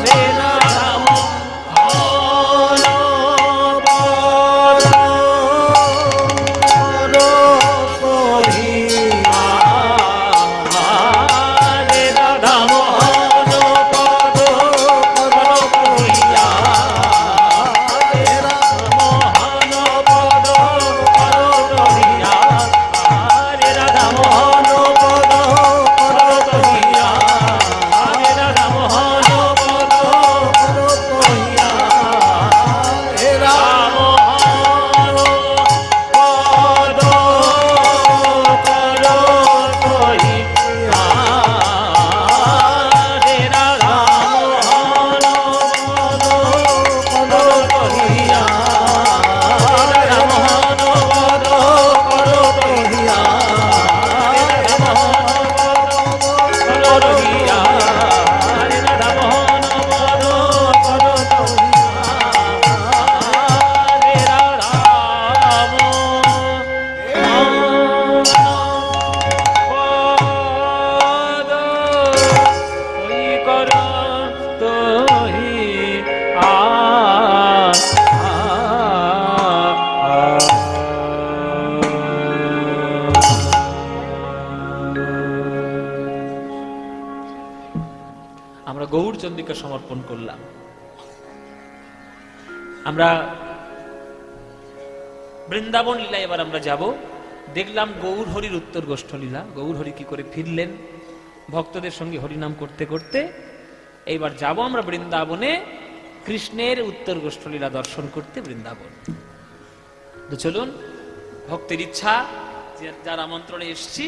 Speaker 1: সে রাধা মোহন পদ কর তহিয়া, রে রাধা মোহন পদ কর তহিয়া, রে রাধা মোহন পদ কর তহিয়া, রে রাধা মোহন পদ কর তহিয়া, রে রাধা মোহন পদ কর তহিয়া, হে রাম মোহন পদ কর তহিয়া, হে রাধা মোহন পদ কর তহিয়া, রাধা মোহন পদ কর তহিয়া, রাধা মোহন পদ কর তহিয়া, রাধা মোহন পদ কর তহিয়া, রে রাধা পদ ওই কর তহিয়া। আমরা গৌরচন্দ্রিকা সমর্পণ করলাম। আমরা বৃন্দাবন লীলা এবার আমরা যাব। দেখলাম গৌর হরির উত্তর গোষ্ঠ লীলা, গৌর হরি কি করে ফিরলেন ভক্তদের সঙ্গে হরিনাম করতে করতে। এইবার যাব আমরা বৃন্দাবনে কৃষ্ণের উত্তর গোষ্ঠ লীলা দর্শন করতে বৃন্দাবন। তো চলুন, ভক্তের ইচ্ছা, যার আমন্ত্রণে এসছি,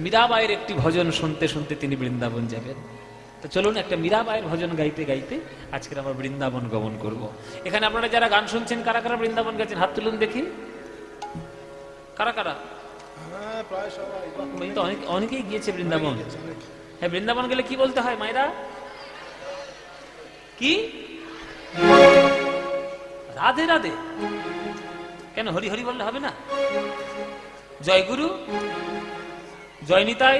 Speaker 1: মীরাবাইয়ের একটি ভজন শুনতে শুনতে তিনি বৃন্দাবন যাবেন। তো চলুন, একটা মীরাবাইয়ের ভজন গাইতে গাইতে আজকের আমরা বৃন্দাবন গমন করব। এখানে আপনারা যারা গান শুনছেন, কারা কারা বৃন্দাবন গেছেন হাত তুলুন দেখি। কারা কারা?
Speaker 3: হ্যাঁ, প্রায় সবাই।
Speaker 1: এই তো অনেকেই গিয়েছে বৃন্দাবন। হ্যাঁ, বৃন্দাবন গেলে কি বলতে হয় মায়েরা? কি? রাধে রাধে। কেন হরি হরি বললে হবে না? জয় গুরু, জয় নিতাই,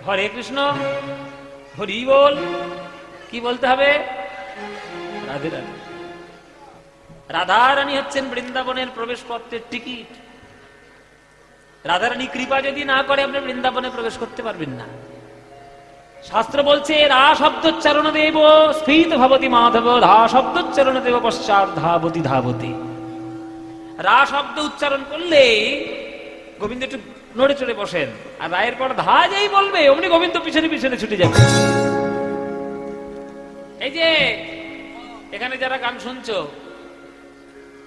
Speaker 1: হরে কৃষ্ণ, হরি বল, কি বলতে হবে? রাধে রাধে। রাধারানী হচ্ছেন বৃন্দাবনের প্রবেশপত্রের টিকিট। রাধারানী কৃপা যদি না করে আপনি বৃন্দাবনে প্রবেশ করতে পারবেন না। শাস্ত্র বলছে রা শব্দোচ্চারণ দেব স্ফীত ভবতি মাধব, ধা শব্দোচ্চারণ দেব পশ্চাৎ ধাবতি ধাবতি। রা শব্দ উচ্চারণ করলে গোবিন্দ একটু নড়ে চড়ে বসেন, আর রায়ের পর ধা যেই বলবে অমনি গোবিন্দ পিছনে পিছনে ছুটে যাবে। এই যে এখানে যারা গান শুনছো,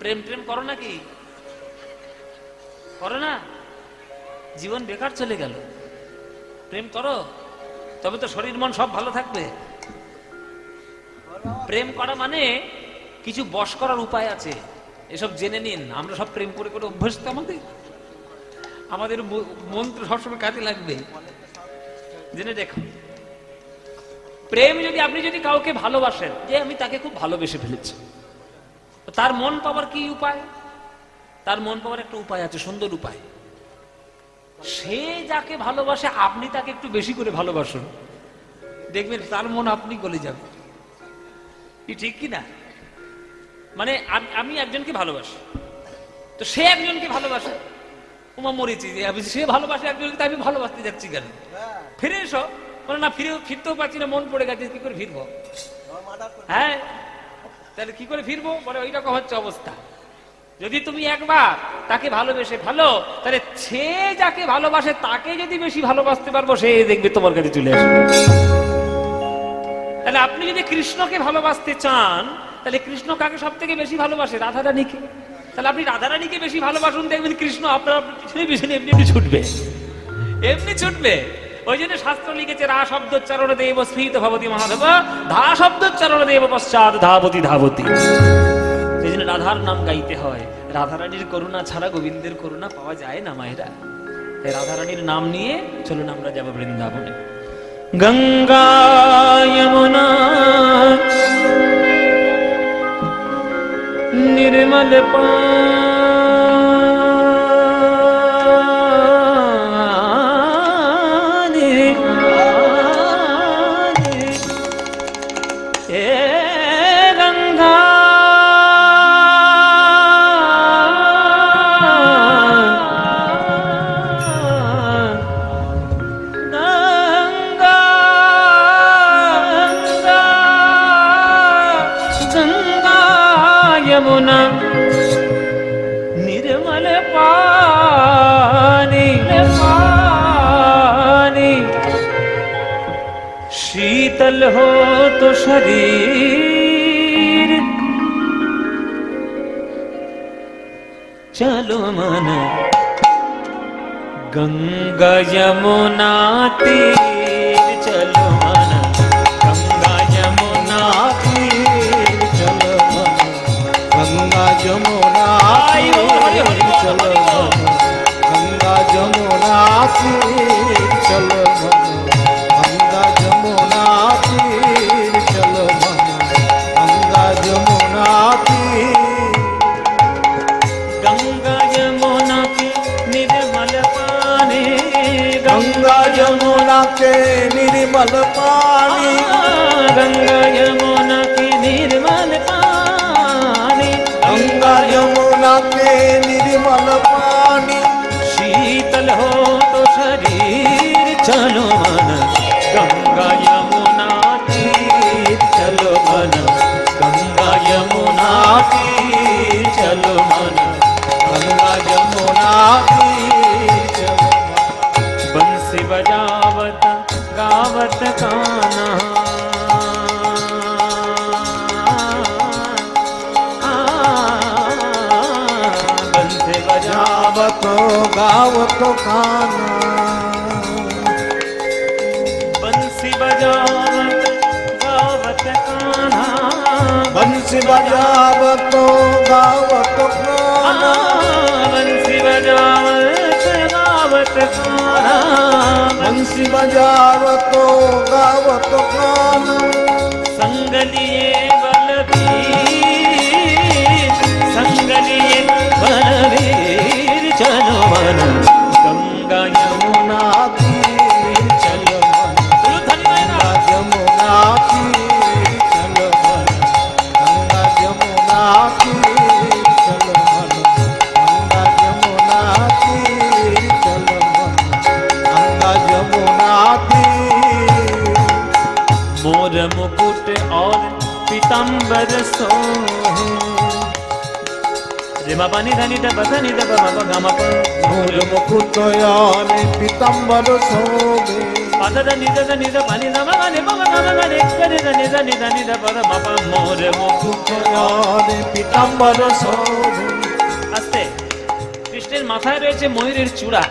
Speaker 1: প্রেম প্রেম করো নাকি? করো না? জীবন বেকার চলে গেল। প্রেম করো, তবে তো শরীর মন সব ভালো থাকবে। প্রেম করা মানে কিছু বশ করার উপায় আছে, এসব জেনে নিন। আমরা সব প্রেম করে করে অভ্যস্ত, আমাদের মন্ত্র সবসময় কাজে লাগবে, জেনে দেখো। প্রেম যদি আপনি যদি কাউকে ভালোবাসেন, যে আমি তাকে খুব ভালোবেসে ফেলেছি, তার মন পাওয়ার কি উপায়? তার মন পাওয়ার একটা উপায় আছে, সুন্দর উপায়। সে যাকে ভালোবাসে আপনি তাকে একটু বেশি করে ভালোবাসুন, দেখবেন তার মন আপনি গলে যাবে। কি ঠিক কি না? মানে আমি একজনকে ভালোবাসি, তো সে একজনকে ভালোবাসে, ওমা মরেছি যে সে ভালোবাসে একজনকে, আমি ভালোবাসতে যাচ্ছি কেন? ফিরে এসো। বলে না, ফিরতেও পারছি না, মন পড়ে গেছে, কি করে ফিরবো? হ্যাঁ, তাহলে কি করে ফিরবো? বলে ওই রকম হচ্ছে অবস্থা। যদি তুমি একবার তাকে ভালোবেসে ভালো, তাহলে সে যাকে ভালোবাসে তাকে যদি বেশি ভালোবাসতে পারবো, সে দেখবে তোমার কাছে চলে আসবে। তাহলে আপনি যদি কৃষ্ণকে ভালোবাসতে চান, তাহলে কৃষ্ণ কাকে সব থেকে বেশি ভালোবাসে? রাধারানীকে। তাহলে আপনি রাধারানীকে বেশি ভালোবাসুন, দেখবেন কৃষ্ণ আপনার পিছনে পিছনে এমনি এমনি ছুটবে, এমনি ছুটবে। ওই জন্য শাস্ত্র লিখেছে রা শব্দোচ্চারণ দেব স্ফীত ভবতি মাধব, ধা শব্দোচ্চারণ দেব পশ্চাৎ ধাবতি ধাবতি। সেই জন্য রাধার নাম গাইতে হয়। রাধারানীর করুণা ছাড়া গোবিন্দের করুণা পাওয়া যায় না মায়েরা। তাই রাধারানীর নাম নিয়ে চলুন আমরা যাব বৃন্দাবনে। গঙ্গা যমুনা নির্মল পানি, এ গঙ্গা यमुना निर्मल पानी, पानी शीतल हो तो शरीर, चलो मन गंगा यमुना तीर, चलो मन गंगा यमुना तीर, चलो
Speaker 2: गंगा जमुना तीर चलो, गंगा जमुना तीर चलो, गंगा जमुना तीर चलो, गंगा जमुना तीर।
Speaker 1: गंगा यमुना की निर्मल पानी,
Speaker 2: गंगा यमुना के निर्मल पानी,
Speaker 1: गंगा यमुना की निर्मल पानी,
Speaker 2: गंगा यमुना के निर्मल पानी
Speaker 1: शीतल हो तो शरीर, चलो मन गंगा यमुना तीर, चलो मन गंगा यमुना तीर, चलो मन कान्हा बंसी बजावत
Speaker 2: गावत कान्हा
Speaker 1: बंसी बजावत गावत कान्हा
Speaker 2: बंसी बजावत गावत कान्हा
Speaker 1: बंसी बजावत गावत कान्हा
Speaker 2: बंसी बजावत गावत कान्हा
Speaker 1: संग लिए बलवीर संग लिए बलवीर चलो मन गंगा यमुना
Speaker 2: तीर चल मन गंगा यमुना तीर चल मन गंगा यमुना तीर चल मन गंगा यमुना तीर चल मन गंगा यमुना तीर
Speaker 1: मोर मुकुट और पीताम्बर सोहे रे मा पानी धनी द बधनी द मा ग म प
Speaker 2: मोर मुकुट याने पीताम्बर शोभे
Speaker 1: पद द नि द पानी द म ग ने प ग म ग ने करे द नि द प द म प मोर मुकुट
Speaker 2: याने पीताम्बर शोभे
Speaker 1: আস্তে কৃষ্ণের মাথায় রয়েছে ময়ূরের চূড়া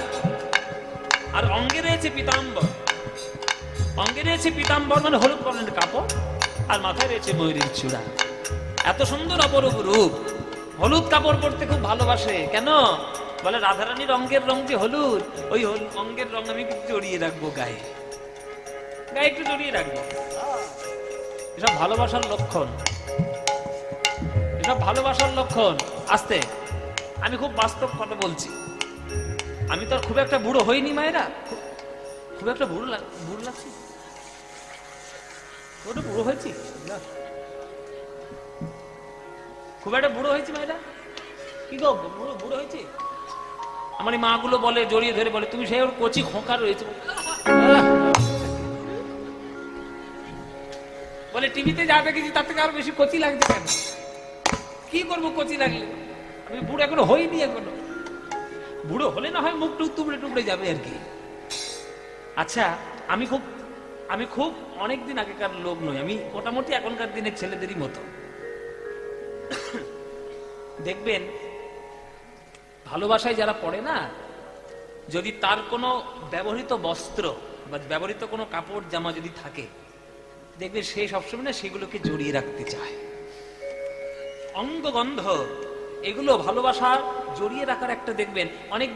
Speaker 1: আর অঙ্গে রয়েছে পীতাম্বর অঙ্গে রয়েছে পীতাম্বর মানে হলুদ বর্ণের কাপড় আর মাথায় রয়েছে ময়ূরের চূড়া এত সুন্দর অপরূপ রূপ হলুদ কাপড় পরতে খুব ভালোবাসে কেন বলে রাধারানীর অঙ্গের রং যে হলুদ ওই অঙ্গের রং আমি একটু জড়িয়ে রাখবো গায়ে গায়ে একটু জড়িয়ে রাখবো এসব ভালোবাসার লক্ষণ এসব ভালোবাসার লক্ষণ আস্তে আমি খুব বাস্তব কথা বলছি আমি তো আর খুব একটা বুড়ো হইনি মায়েরা খুব একটা বুড়ো লাগছে ওটা বুড়ো হয়েছি না খুব একটা বুড়ো হয়েছি মায়েরা কি গো বুড়ো হয়েছি আমার এই মাগুলো বলে জড়িয়ে ধরে বলে তুমি সেই ওর কচি খোঁকা রয়েছে বলে টিভিতে যা দেখেছি তার থেকে আরো বেশি কচি লাগছে কেন কি করবো কচি লাগলে আমি বুড়ো এখনো হইনি এখনো বুড়ো হলে না হয় মুখ টুক টুবড়ে টুবড়ে যাবে আর কি আচ্ছা আমি খুব অনেকদিন আগেকার লোক নই আমি মোটামুটি এখনকার দিনের ছেলেদেরই মতো দেখবেন ভালোবাসায় যারা পড়ে না যদি তার কোনো ব্যবহৃত বস্ত্র বা ব্যবহৃত কোনো কাপড় জামা যদি থাকে দেখবে সে সবসময় না সেগুলোকে জড়িয়ে রাখতে চায় অঙ্গগন্ধ এগুলো ভালোবাসা জড়িয়ে রাখার একটা দেখবেন অনেক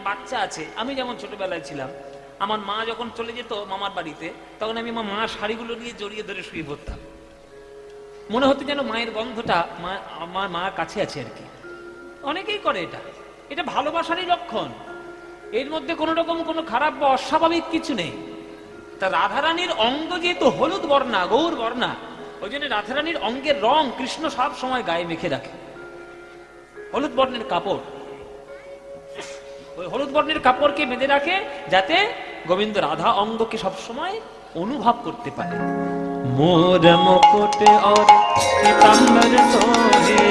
Speaker 1: বাচ্চা আছে আমি যেমন ছোটবেলায় ছিলাম আমার মা যখন চলে যেত মামার বাড়িতে তখন আমি আমার মার শাড়িগুলো নিয়ে জড়িয়ে ধরে শুয়ে পড়তাম মনে হতো যেন মায়ের গন্ধটা আমার মা কাছে আছে আর কি অনেকেই করে এটা ভালোবাসারই লক্ষণ এর মধ্যে কোনো রকম কোনো খারাপ বা অস্বাভাবিক কিছু নেই তা রাধারানীর অঙ্গ যেহেতু হলুদ বর্ণা গৌর বর্ণা ওই জন্য রাধারানীর অঙ্গের রং কৃষ্ণ সব সময় গায়ে মেখে রাখে হলুদ বর্ণের কাপড় ওই হলুদ বর্ণের কাপড়কে বেঁধে রাখে যাতে গোবিন্দ রাধা অঙ্গকে সবসময় অনুভব করতে পারে মোর মুকুট और पीताम्बर सोहे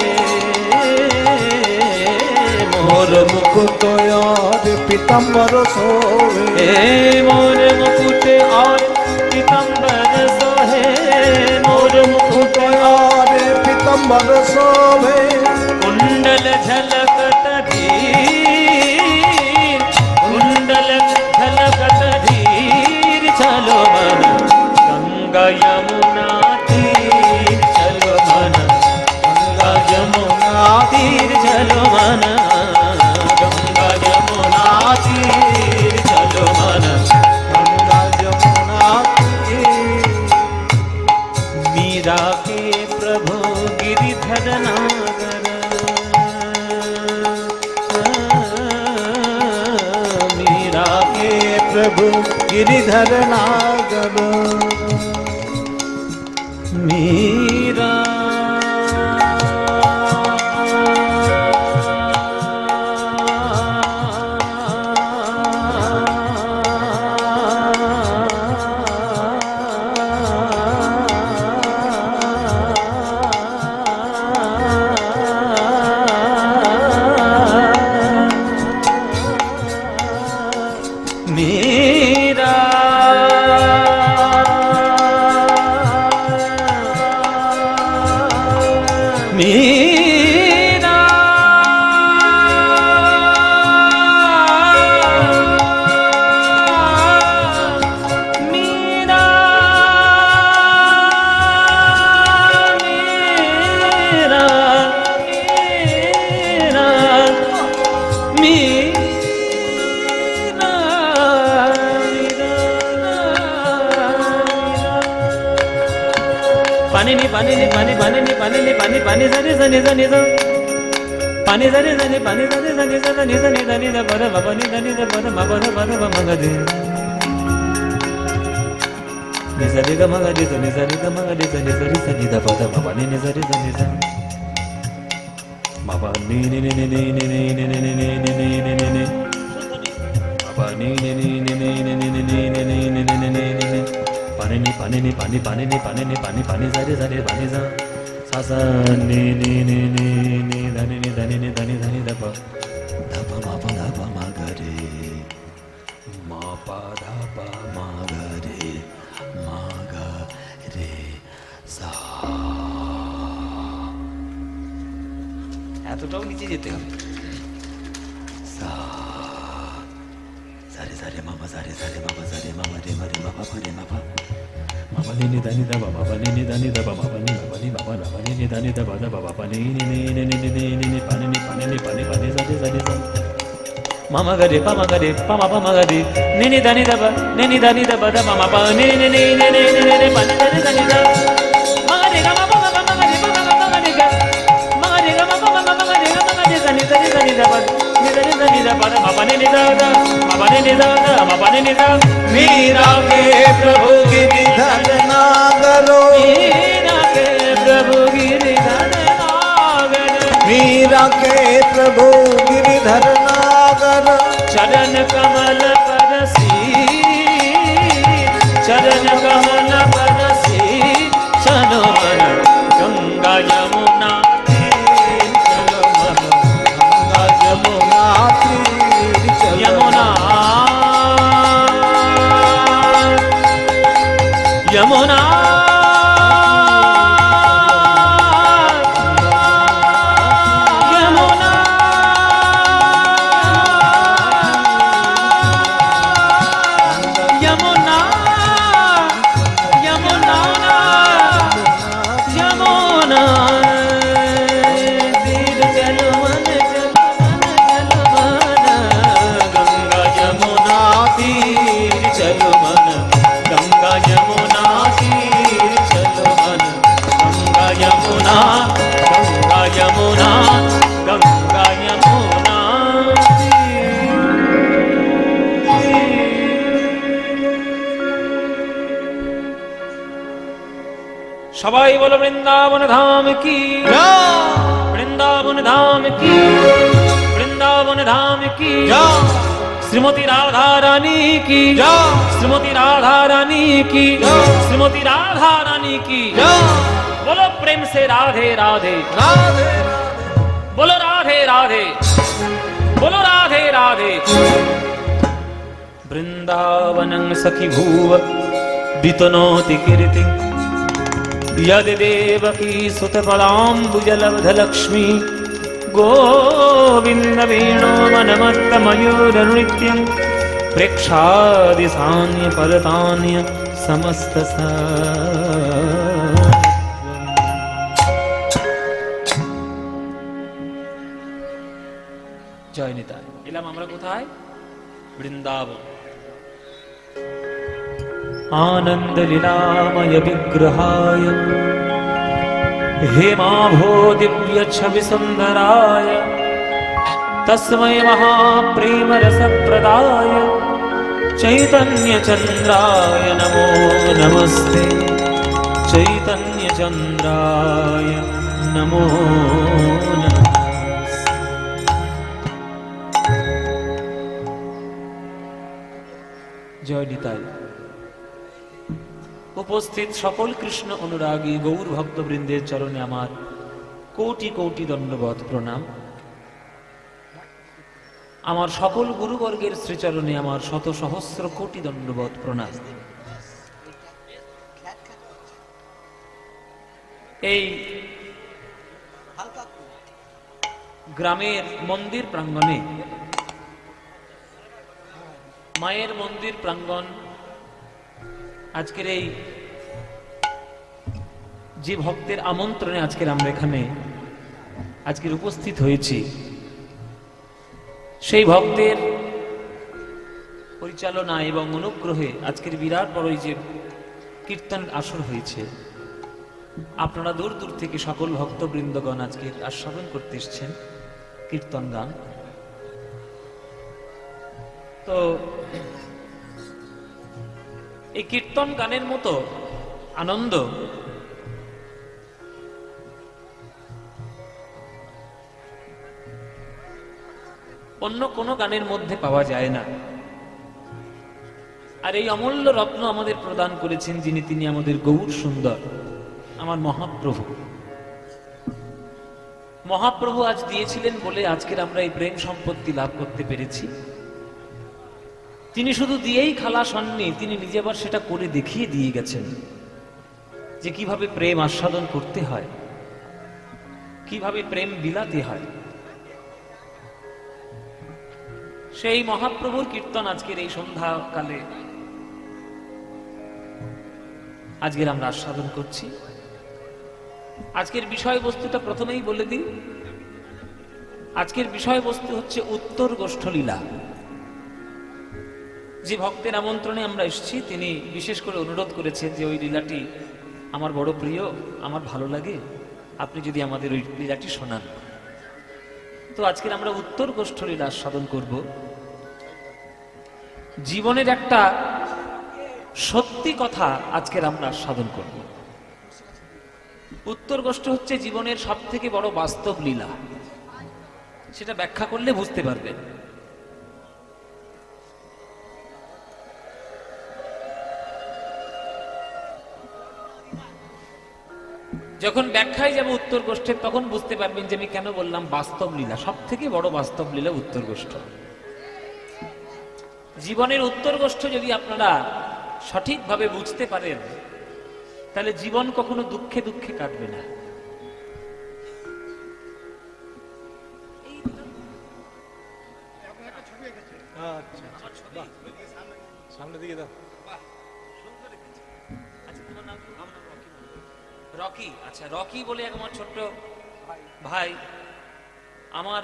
Speaker 2: मोर मुकुट और पीताम्बर शोभे
Speaker 1: मोर मुकुट और पीताम्बर सोहे मोर मुकुट
Speaker 2: और पीताम्बर शोभे
Speaker 1: कुंडल झलकत धीर कुंडल झलकत धीर चलो मन गंगा यमुना तीर चलो मन गंगा यमुना तीर चलो मन गंगा यमुना तीर चलो मन
Speaker 2: गंगा यमुना तीर
Speaker 1: मीरा के प्रभु गिरिधर नागर मीरा के
Speaker 2: प्रभु गिरिधर नागर
Speaker 1: मीरा मीरा মীরা মীরা মীরা মীরা পানি নি পানি নি পানি পানি নি পানি নি পানি পানি জানি জানি জানি জানি পানি জানি জানি পানি জানি জানি জানি জানি জানি দা বড় বাবা নি জানি দা বড় বাবা রে বড় বাবা মগদে নি জানি গা মগদে জানি জানি গা মগদে জানি জানি জানি দা বড় বাবা নি নি জানি জানি জানি বাবা নি নি নি নি নি নি নি নি নি নি নি নি নি নি নি বাবা নি নি নি নি নি নি নি নি নি নি নি নি নি নি নি पानी नी पानी नी पानी पानी नी पानी नी पानी पानी जारे जारे पानी जा सा सा नी नी नी नी नी धनी नी धनी नी धनी धनी ध पा मा गा रे मा पा धा पा मा गा रे सा এতটাও নিচে যেতে হবে সা সারে সারে মামা সারে সারে মামা সারে মামা রে মারে মামা রে মামা মামা নি দানি দা বাবা নি দানি দা বাবা নি বাবা নি দানি দা বাবা বাবা নি পানি নি পানি নি পানি পানি সারে সারে মামা গরে পামা গরে পামা পামা গরে নি দানি দা বা নি দানি দা বাবা মামা পা নি পানি সারে দানি দা মাগা রে গা মামা মামা গরে পামা মামা রে গা মাগা রে গা মামা মামা রে গা মাগা রে দানি দানি দানি দা বা নি দানি দা বাবা বাবা নি দা দা बाबा ने निदा बाबा ने निदा
Speaker 2: मीरा के प्रभु गिरिधर नागरो
Speaker 1: मीरा के प्रभु गिरिधर नागर
Speaker 2: मीरा के प्रभु गिरिधर नागर
Speaker 1: चरण कमल परसी चरण कमल परसी चलो मन गंगा यमुना चलो मन
Speaker 2: गंगा यमुना तीर चलो
Speaker 1: यमुना यमुना यमुना यमुना यमुना यमुना तीर चलो मन चलो मन गंगा यमुना तीर चलो मन गंगा यमुना तीर चलो मन गंगा यमुना गंगा यमुना गंगा यमुना সবাই বলো বৃন্দাবন ধাম কি বৃন্দাবন ধাম কি বৃন্দাবন ধাম কি श्रीमती राधा रानी की श्रीमती राधा रानी की श्रीमती राधा रानी की बोलो प्रेम से राधे राधे
Speaker 2: राधे
Speaker 1: बोलो राधे राधे बोलो राधे राधे वृंदावनं सखी भूव वितनोति कीर्ति यदि देवकी सुतपदाम्बुजलब्धलक्ष्मी गोविंद वेणो मनमत्त मयूर नृत्यं प्रेक्षादिसान्य परतान्य समस्त জয় নিতাই। এলাম আমরা কোথায়? বৃন্দাবন। आनंद लीलामय विग्रहाय हेमाभो दिव्य छवि सुंदराय तस्मै महाप्रेम रस प्रदाय चैतन्य चंद्राय नमो नमस्ते चैतन्य चंद्राय नमो नमस्ते। जय निताई। उपस्थित सकल कृष्ण अनुरागी गौर भक्तवृंदेर चरणे आमार कोटि कोटि दंडवत प्रणाम। आमार सकल गुरुवर्गेर श्रीचरणे आमार शत सहस्र कोटि दंडवत प्रणाम। এই
Speaker 4: লাল কাকু
Speaker 1: গ্রামের মন্দির প্রাঙ্গণে, মায়ের মন্দির প্রাঙ্গণ, আজকের এই যে ভক্তের আমন্ত্রণে আজকের আমরা এখানে আজকের উপস্থিত হয়েছি, সেই ভক্তের পরিচালনা এবং অনুগ্রহে আজকের বিরাট বড় এই যে কীর্তন আসর হয়েছে। আপনারা দূর দূর থেকে সকল ভক্তবৃন্দগণ আজকে আস্বাদন করতে এসছেন কীর্তন গান। তো এই কীর্তন গানের মতো আনন্দ অন্য কোনো গানের মধ্যে পাওয়া যায় না। আর এই অমূল্য রত্ন আমাদের প্রদান করেছেন যিনি, তিনি আমাদের গৌর সুন্দর, আমার মহাপ্রভু। মহাপ্রভু আজ দিয়েছিলেন বলে আজকের আমরা এই প্রেম সম্পত্তি লাভ করতে পেরেছি। তিনি শুধু দিয়েই খালাস হননি, তিনি নিজে আবার সেটা করে দেখিয়ে দিয়ে গেছেন যে কিভাবে প্রেম আস্বাদন করতে হয়, কিভাবে প্রেম বিলাতে হয়। সেই মহাপ্রভুর কীর্তন আজকের এই সন্ধ্যাকালে আজকের আমরা আস্বাদন করছি। আজকের বিষয়বস্তুটা প্রথমেই বলে দিই। আজকের বিষয়বস্তু হচ্ছে উত্তর গোষ্ঠলীলা। যে ভক্তের আমন্ত্রণে আমরা এসেছি তিনি বিশেষ করে অনুরোধ করেছেন যে ওই লীলাটি আমার বড় প্রিয়, আমার ভালো লাগে, আপনি যদি আমাদের ওই লীলাটি শোনান। তো আজকের আমরা উত্তর গোষ্ঠলীলা আস্বাদন করব। জীবনের একটা সত্যি কথা আজকের আমরা আস্বাদন করব। উত্তর গোষ্ঠ হচ্ছে জীবনের সব থেকে বড় বাস্তব লীলা, সেটা ব্যাখ্যা করলে বুঝতে পারবেন। যখন ব্যাখ্যায় যাব উত্তর গোষ্ঠের, তখন বুঝতে পারবেন যে আমি কেন বললাম বাস্তব লীলা। সব থেকে বড় বাস্তব লীলা উত্তর গোষ্ঠ। জীবনের উত্তর গোষ্ঠ যদি আপনারা সঠিকভাবে বুঝতে পারেন, তাহলে জীবন কখনো দুঃখে দুঃখে কাটবে না।
Speaker 3: সামনে দিকে দাও।
Speaker 1: রকি, আচ্ছা রকি বলে আমার ছোট্ট ভাই আমার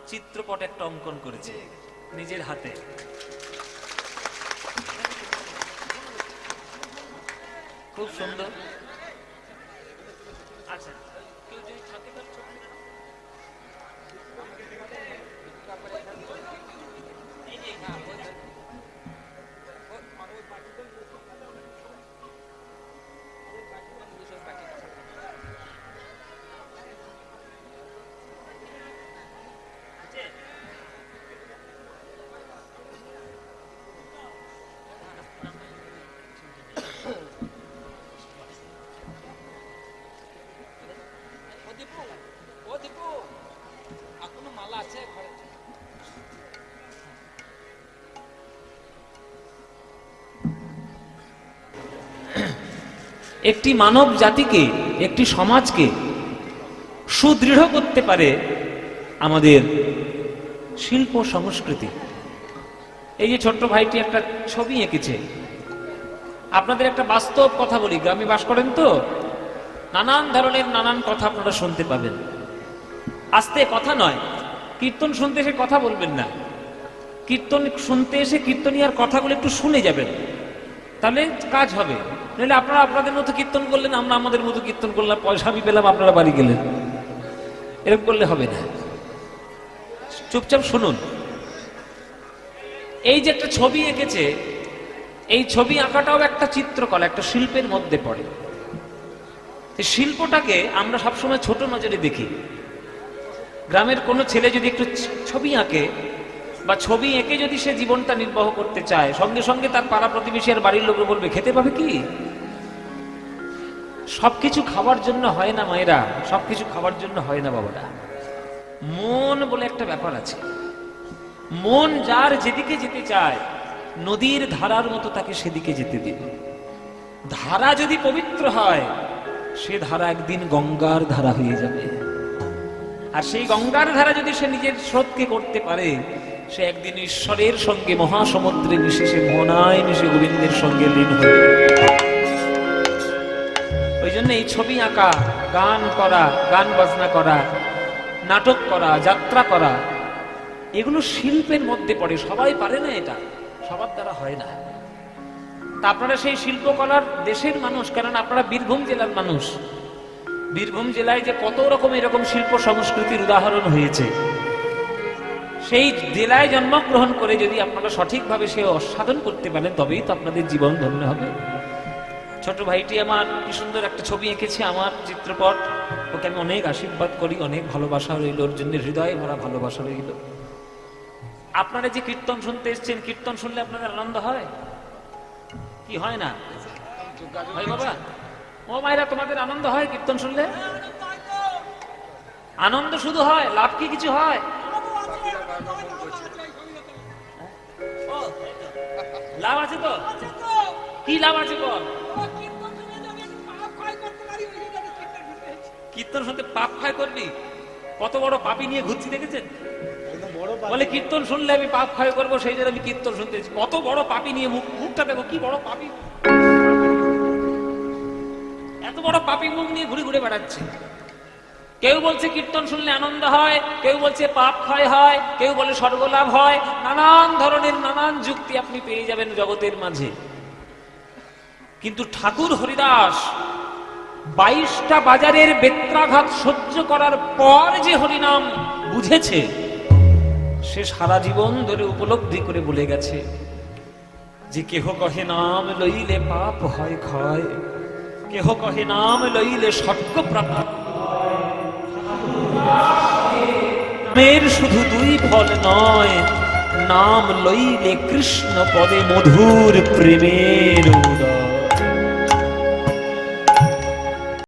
Speaker 1: চিত্রপট একটা অঙ্কন করেছে নিজের হাতে। খুব সুন্দর। আচ্ছা কেউ যদি থাকে তার ছবি একটি মানব জাতিকে, একটি সমাজকে সুদৃঢ় করতে পারে আমাদের শিল্প সংস্কৃতি। এই যে ছোট্ট ভাইটি একটা ছবি এঁকেছে, আপনাদের একটা বাস্তব কথা বলি, গ্রামে বাস করেন তো নানান ধরনের নানান কথা আপনারা শুনতে পাবেন। আস্তে কথা নয়, কীর্তন শুনতে এসে কথা বলবেন না, কীর্তন শুনতে এসে কীর্তনিয়ার কথাগুলো একটু শুনে যাবেন, তাহলে কাজ হবে। নাহলে আপনারা আপনাদের মতো কীর্তন করলেন, আমরা আমাদের মতো কীর্তন করলাম, পয়সা আমি পেলাম, আপনারা বাড়ি গেলেন, এরকম করলে হবে না। চুপচাপ শুনুন। এই যে একটা ছবি এঁকেছে, এই ছবি আঁকাটাও একটা চিত্রকলা, একটা শিল্পের মধ্যে পড়ে। শিল্পটাকে আমরা সবসময় ছোট নজরে দেখি। গ্রামের কোনো ছেলে যদি একটু ছবি আঁকে বা ছবি এঁকে যদি সে জীবনটা নির্বাহ করতে চায়, সঙ্গে সঙ্গে তার পাড়া প্রতিবেশী আর বাড়ির লোক বলবে খেতে পাবে কি? সবকিছু খাওয়ার জন্য হয় না মায়েরা, সবকিছু খাওয়ার জন্য হয় না বাবারা। মন বলে একটা ব্যাপার আছে। মন যার যেদিকে যেতে চায়, নদীর ধারার মতো তাকে সেদিকে যেতে দিন। ধারা যদি পবিত্র হয়, সে ধারা একদিন গঙ্গার ধারা হয়ে যাবে। আর সেই গঙ্গার ধারা যদি সে নিজের স্রোতকে করতে পারে, সে একদিন ঈশ্বরের সঙ্গে মহাসমুদ্রে মিশে, সে মোহনায় মিশে গোবিন্দের সঙ্গে লীন হবে। ওই জন্য এই ছবি আঁকা, গান করা, গান বাজনা করা, নাটক করা, যাত্রা করা, এগুলো শিল্পের মধ্যে পড়ে। সবাই পারে না, এটা সবার দ্বারা হয় না। তা আপনারা সেই শিল্পকলার দেশের মানুষ, কারণ আপনারা বীরভূম জেলার মানুষ। বীরভূম জেলায় যে কত রকম এরকম শিল্প সংস্কৃতির উদাহরণ হয়েছে, সেই জেলায় জন্মগ্রহণ করে যদি আপনারা সঠিকভাবে সে অসাধন করতে পারেন, তবেই তো আপনাদের জীবন ধন্য হবে। ছোট ভাইটি আমার কি সুন্দর একটা ছবি এঁকেছে, আমার চিত্রপট। ওকে আমি অনেক আশীর্বাদ করি, অনেক ভালোবাসা রইল ওর জন্য, হৃদয়ে ভরা ভালোবাসা রইল। আপনারা যে কীর্তন শুনতে এসছেন, কীর্তন শুনলে আপনাদের আনন্দ হয় কি হয় না? হয় বাবা, ও মায়েরা, তোমাদের আনন্দ হয় কীর্তন শুনলে? আনন্দ শুধু হয়, লাভ কি কিছু হয়? লাভ আছে তো? কি লাভ আছে বল? কীর্তন শুনতে পাপ ক্ষয় করবি? কত বড় পাপি নিয়ে ঘুরছি দেখেছেন? বলে কীর্তন শুনলে আমি পাপ ক্ষয় করবো, সেই জন্য আমি কীর্তন শুনতে। কত বড় পাপি নিয়ে মুখটা দেখো, কি বড় পাপি, এত বড় পাপি মুখ নিয়ে ঘুরে ঘুরে বেড়াচ্ছে। কেউ বলছে কীর্তন শুনলে আনন্দ হয়, কেউ বলছে পাপ ক্ষয় হয়, কেউ বলে স্বর্গলাভ হয়। নানান ধরনের নানান যুক্তি আপনি পেয়ে যাবেন জগতের মাঝে। কিন্তু ঠাকুর হরিদাস 22টা বাজারের বেত্রাঘাত সহ্য করার পর যে হরিনাম বুঝেছে, সে সারা জীবন ধরে উপলব্ধি করে বলে গেছে যে কেহ কহে নাম লইলে পাপ হয় ক্ষয়, কেহ কহে নাম লইলে স্বর্গ প্রাপ্ত। নামের শুধু দুই ফল নয়, নাম লইলে কৃষ্ণ পদে মধুর প্রেমের উদয়।